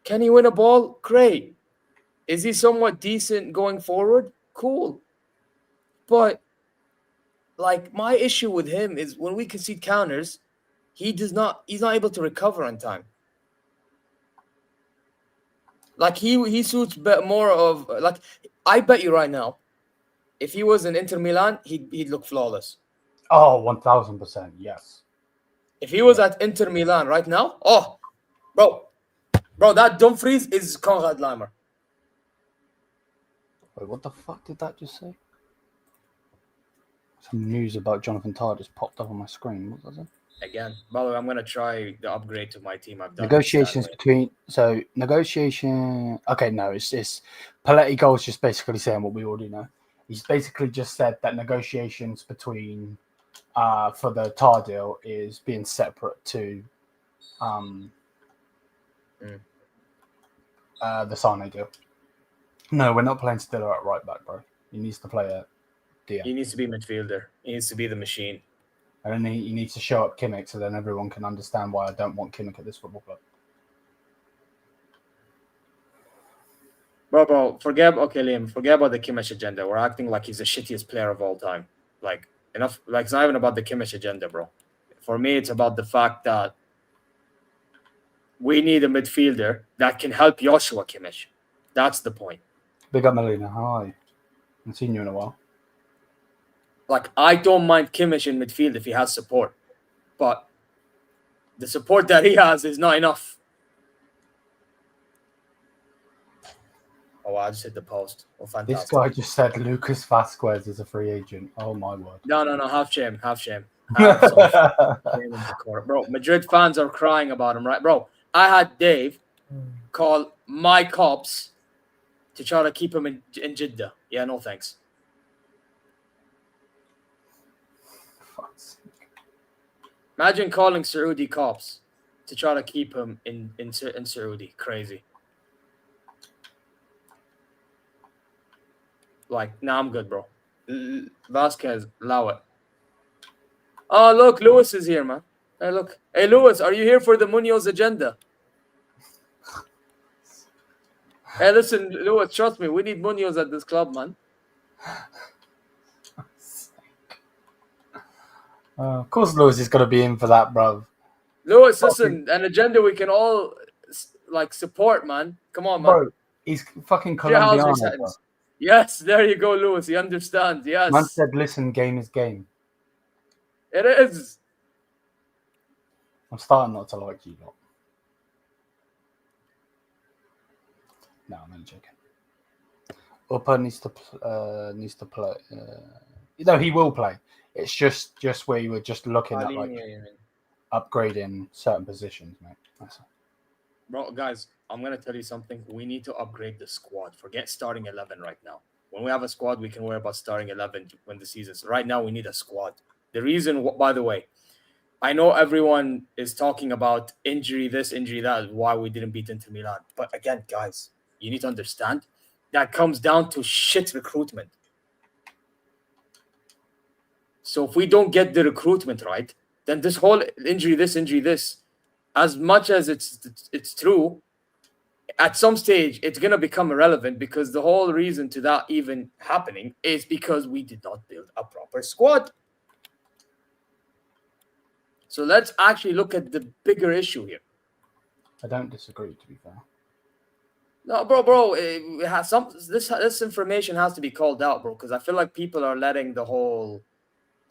Can he win a ball? Great. Is he somewhat decent going forward? Cool. But, like, my issue with him is when we concede counters, he's not able to recover on time. Like, he suits more of, like, I bet you right now, if he was in Inter Milan, he'd look flawless. Oh, 1,000%, yes. If he was at Inter Milan right now, bro, that Dumfries is Konrad Leimer. Wait, what the fuck did that just say? Some news about Jonathan Tah just popped up on my screen. What was it? Again, by the way, I'm going to try the upgrade to my team I've done. Negotiations between... So, negotiation... Okay, no, it's Paletti Gold's just basically saying what we already know. He's basically just said that negotiations between... for the Tah deal is being separate to the Sane deal. No, we're not playing Stiller at right back, bro. He needs to play at DM. He needs to be midfielder. He needs to be the machine. And then he needs to show up Kimmich so then everyone can understand why I don't want Kimmich at this football club. Bro, forget about the Kimmich agenda. We're acting like he's the shittiest player of all time. Like, enough. Like, it's not even about the Kimmich agenda, bro. For me, it's about the fact that we need a midfielder that can help Joshua Kimmich. That's the point. Big up, Melina. Hi. I haven't seen you in a while. Like, I don't mind Kimmich in midfield if he has support. But the support that he has is not enough. Oh, I just hit the post. Oh, fantastic. This guy just said Lucas Vasquez is a free agent. Oh, my word. No. Have shame. Have some shame in the court. Bro, Madrid fans are crying about him, right? Bro, I had Dave call my cops to try to keep him in Jeddah. Yeah, no thanks. Imagine calling Saudi cops to try to keep him in Saudi. Crazy. Like, nah, I'm good, bro. Vasquez, allow it. Oh, look, Lewis is here, man. Hey, look. Hey, Lewis, are you here for the Munoz agenda? Hey, listen, Lewis, trust me, we need Munoz at this club, man. Of course Lewis is going to be in for that, bro. Lewis, listen, an agenda we can all, like, support, man. Come on, man. Bro, he's fucking Colombian. Yes, there you go, Lewis. He understands, yes. Man said, listen, game is game. It is. I'm starting not to like you lot. No, I'm only joking. Upper needs to play. No, he will play. It's just where you were just looking at like upgrading certain positions, mate. That's all. Bro, guys, I'm gonna tell you something. We need to upgrade the squad. Forget starting 11 right now. When we have a squad, we can worry about starting 11 when the season's. Right now, we need a squad. The reason, by the way, I know everyone is talking about injury this, injury that, why we didn't beat Inter Milan. But again, guys, you need to understand that comes down to shit recruitment. So if we don't get the recruitment right, then this whole injury this, as much as it's true, at some stage it's gonna become irrelevant because the whole reason to that even happening is because we did not build a proper squad. So let's actually look at the bigger issue here. I don't disagree, to be fair. No, bro, it has this information has to be called out, bro, because I feel like people are letting the whole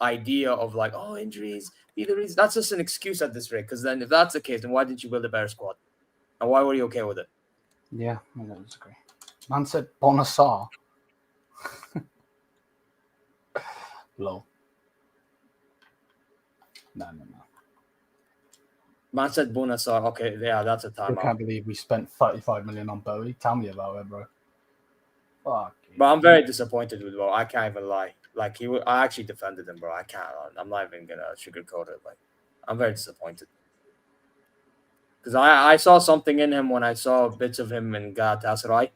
idea of like, oh, injuries be the reason. That's just an excuse at this rate. Because then, if that's the case, then why didn't you build a better squad? And why were you okay with it? Yeah, I don't disagree. Man said Bonassar. Lol. No. Man said Bonassar. Okay, yeah, that's a timeout. I can't believe we spent 35 million on Bowie. Tell me about it, bro. Fuck. But I'm very disappointed with Bo. I can't even lie. Like I actually defended him, bro. I can't. I'm not even gonna sugarcoat it. Like, I'm very disappointed because I saw something in him when I saw bits of him in Galatasaray,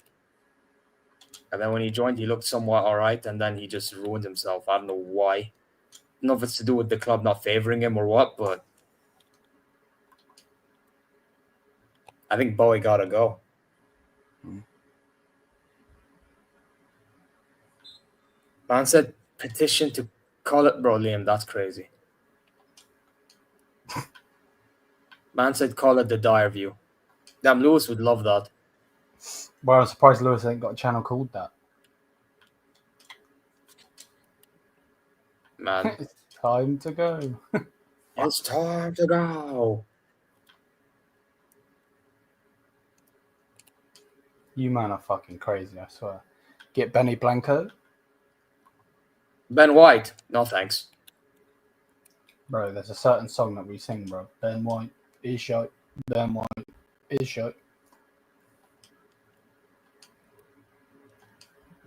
and then when he joined, he looked somewhat alright, and then he just ruined himself. I don't know why. I don't know if it's to do with the club not favoring him or what, but I think Bowie gotta go. Man said petition to call it, bro, Liam, that's crazy. Man said call it the Dyer View. Damn, Lewis would love that. Well, I'm surprised Lewis ain't got a channel called that. Man. It's time to go. It's time to go. You man are fucking crazy, I swear. Get Benny Blanco. Ben White. No, thanks. Bro, there's a certain song that we sing, bro. Ben White is shite. Ben White is shite.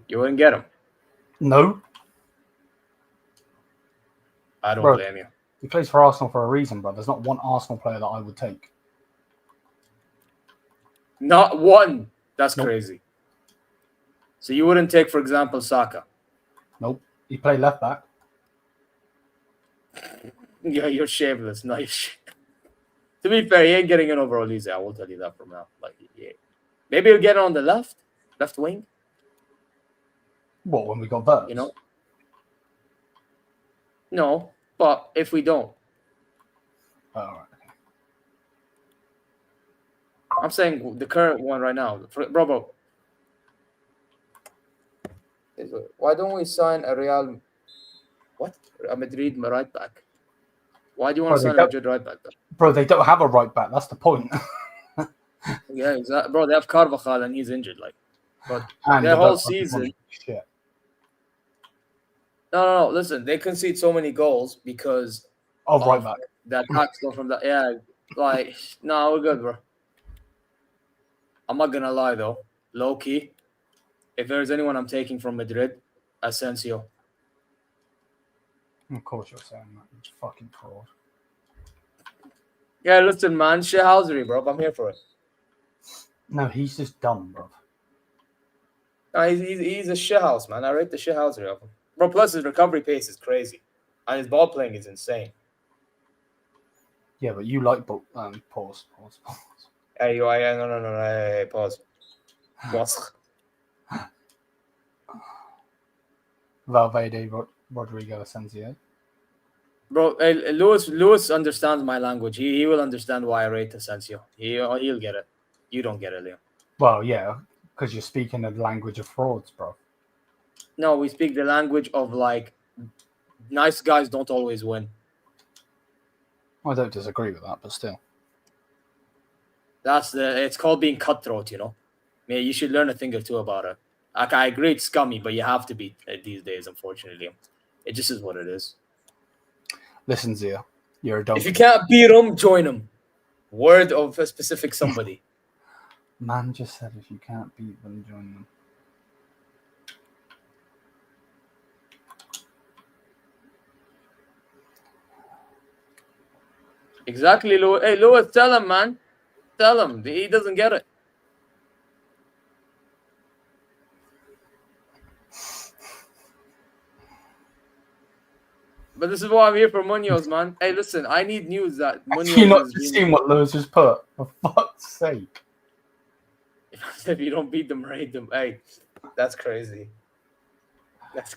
You wouldn't get him. No. I don't blame you. He plays for Arsenal for a reason, bro. There's not one Arsenal player that I would take. Not one. That's crazy. So you wouldn't take, for example, Saka? Nope. He played left back. Yeah, you're shameless. No, to be fair, he ain't getting in over Olise. I will tell you that from now. Like, yeah. Maybe he'll get it on the left wing. What, when we got Verts? You know? No, but if we don't, Oh, all right. I'm saying the current one right now, bro. Why don't we sign a Madrid right back? Why do you want to sign a Madrid right back? Bro, they don't have a right back. That's the point. Yeah, exactly. Bro, they have Carvajal and he's injured. Like, but And their whole season. Shit. No. Listen, they concede so many goals because of right back. The attacks go from that. Yeah, like, no, we're good, bro. I'm not gonna lie though, low key. If there's anyone I'm taking from Madrid, Asensio. Of course you're saying that. It's fucking fraud. Yeah, listen, man, shithousery, bro. I'm here for it. No, he's just dumb, bro. No, he's a shithouse, man. I rate the shithousery of him, bro. Plus his recovery pace is crazy, and his ball playing is insane. Yeah, but you like pause. Hey, no. Hey, pause. What? Valverde, Rodrigo, Asensio. Bro, hey, Lewis understands my language. He will understand why I rate Asensio. He'll get it. You don't get it, Leo. Well, yeah, because you're speaking the language of frauds, bro. No, we speak the language of, like, nice guys don't always win. I don't disagree with that, but still. It's called being cutthroat, you know? Man, you should learn a thing or two about it. Like, I agree it's scummy, but you have to be these days, unfortunately. It just is what it is. Listen, Zia, you're a donkey. If you can't beat them, join them. Word of a specific somebody. Man just said if you can't beat them, join them. Exactly, Lewis. Hey, Lewis, tell him, man. Tell him. He doesn't get it. But this is why I'm here for Munoz, man. Hey, listen, I need news that Munoz Have you not is just seen what Lewis just put? For fuck's sake. If you don't beat them, raid them. Hey, that's crazy.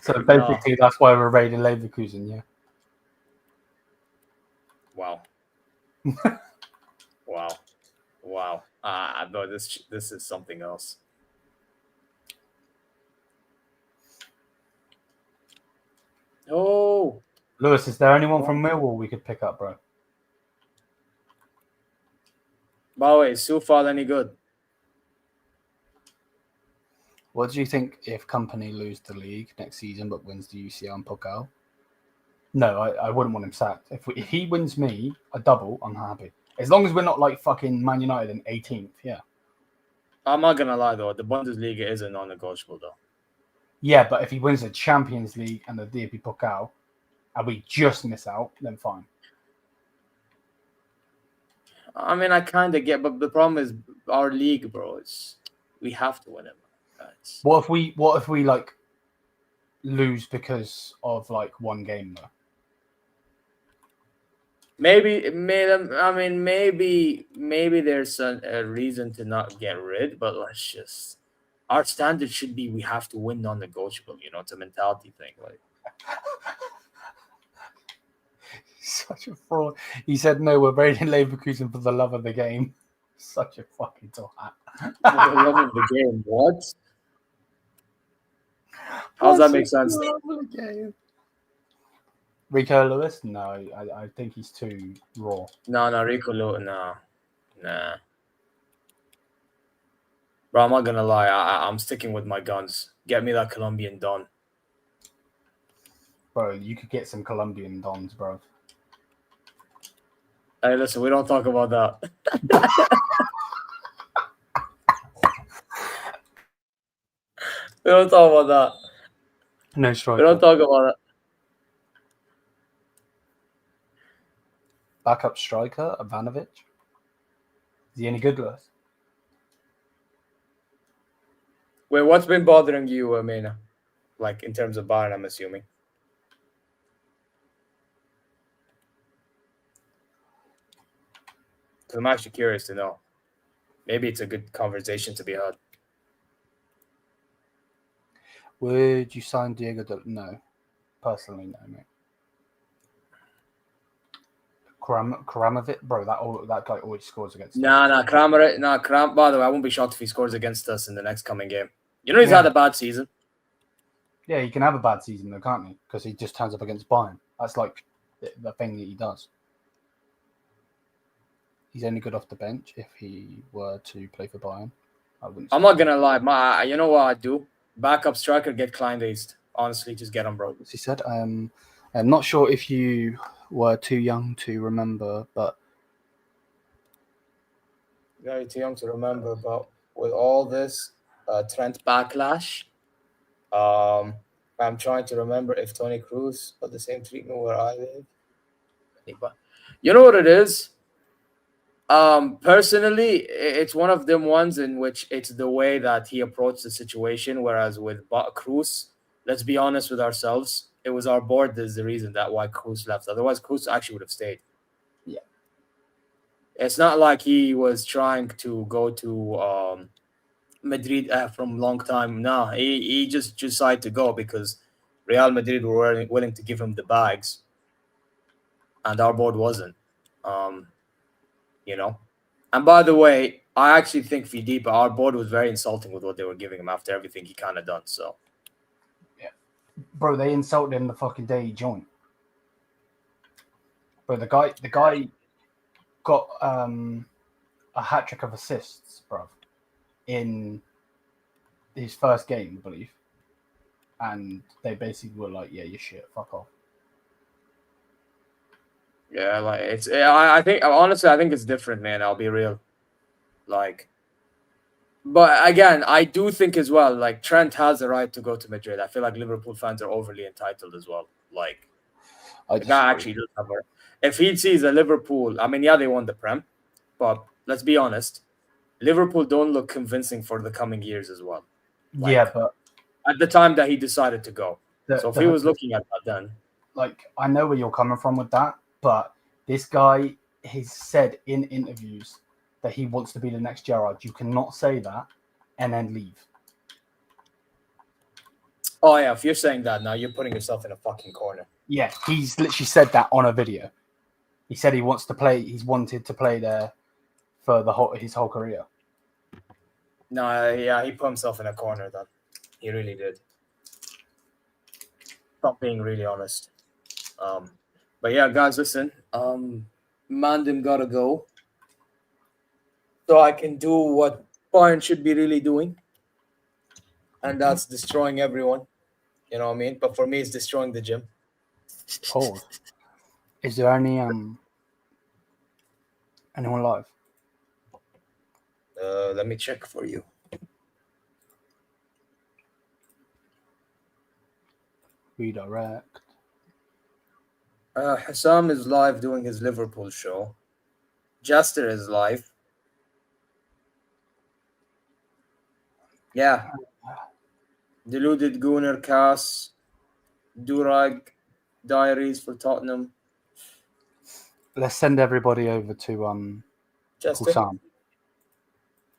So basically, that's why we're raiding Leverkusen, yeah. Wow. Wow. No, this is something else. Oh. Lewis, is there anyone from Millwall we could pick up, bro? By the way, is Sufal any good? What do you think if Company lose the league next season but wins the UCL and Pokal? No, I wouldn't want him sacked. If he wins me a double, I'm happy. As long as we're not like fucking Man United in 18th, yeah. I'm not gonna lie though, the Bundesliga is a non-negotiable though. Yeah, but if he wins the Champions League and the DFB Pokal, and we just miss out, then fine. I mean, I kind of get, but the problem is our league, bro. We have to win it. What if we like lose because of like one game though? Maybe there's a reason to not get rid, but let's just. Our standard should be we have to win non-negotiable. You know, it's a mentality thing. Like, such a fraud. He said, "No, we're raiding Leverkusen for the love of the game." Such a fucking twat. For the love of the game, what? How does that make sense? Rico Lewis? No, I think he's too raw. No, Rico Lewis, nah. Bro, I'm not gonna lie. I'm sticking with my guns. Get me that Colombian Don. Bro, you could get some Colombian Dons, bro. Hey, listen, we don't talk about that. We don't talk about that. No striker. We don't talk about that. Backup striker, Ivanovic. Is he any good, Lewis? Wait, what's been bothering you, Mena? Like, in terms of Bayern, I'm assuming. because I'm actually curious to know. Maybe it's a good conversation to be had. Would you sign Diego? No, personally, no, mate. Karamovic, bro, that guy always scores against us. Kram. By the way, I won't be shocked if he scores against us in the next coming game. You know he's had a bad season. Yeah, he can have a bad season though, can't he? Because he just turns up against Bayern. That's like the thing that he does. He's only good off the bench if he were to play for Bayern. I'm not gonna lie. You know what I do? Backup striker, get Klein-Dazed. Honestly, just get him, bro. As he said, I'm not sure if you were too young to remember, but Yeah, you're too young to remember. But with all this Trent backlash, I'm trying to remember if Toni Kroos got the same treatment where I live. You know what it is? Personally, it's one of them ones in which it's the way that he approached the situation. Whereas with Kroos, let's be honest with ourselves, it was our board that's the reason that why Kroos left. Otherwise, Kroos actually would have stayed. Yeah, it's not like he was trying to go to Madrid from long time. No, he just decided to go because Real Madrid were willing to give him the bags, and our board wasn't. You know. And by the way, I actually think Fidipa, our board was very insulting with what they were giving him after everything he kind of done. So, yeah, bro, they insulted him the fucking day he joined. Bro, the guy got a hat trick of assists, bro, in his first game, I believe, and they basically were like, "Yeah, you're shit, fuck off." Yeah, like it's. I think honestly, I think it's different, man. I'll be real. Like, but again, I do think as well. Like Trent has the right to go to Madrid. I feel like Liverpool fans are overly entitled as well. Like, the guy actually does have a. If he sees a Liverpool, I mean, yeah, they won the Prem, but let's be honest, Liverpool don't look convincing for the coming years as well. Like, yeah, but at the time that he decided to go, so if he was looking at that then, like, I know where you're coming from with that. But this guy has said in interviews that he wants to be the next Gerrard. You cannot say that and then leave. Oh, yeah. If you're saying that now, you're putting yourself in a fucking corner. Yeah, he's literally said that on a video. He said he wants to play. He's wanted to play there for his whole career. No, yeah, he put himself in a corner. Then he really did. Not being really honest. But yeah, guys, listen. Mandem gotta go, so I can do what Bayern should be really doing, and that's destroying everyone. You know what I mean? But for me, it's destroying the gym. Oh, is there any anyone live? Let me check for you. Redirect. Hassam is live doing his Liverpool show. Jester is live. Yeah. Deluded Gunnar, Cass, Durag, Diaries for Tottenham. Let's send everybody over to Jester? Hussam.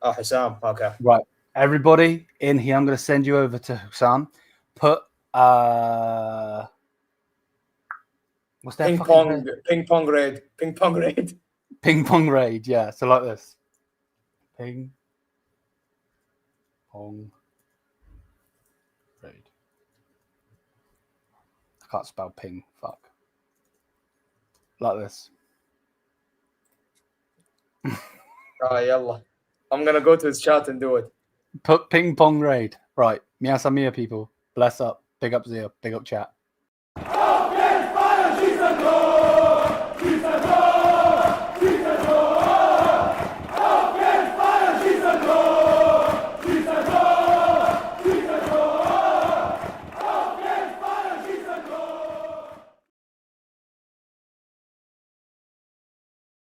Oh, Hassam. Okay. Right. Everybody in here, I'm going to send you over to Hussam. Put what's that? Ping pong raid. Ping pong raid, yeah. So like this. Ping pong raid. I can't spell ping. Fuck. Like this. Yalla. I'm gonna go to his chat and do it. Put ping pong raid. Right. Mia Samia people. Bless up. Big up Zia. Big up chat.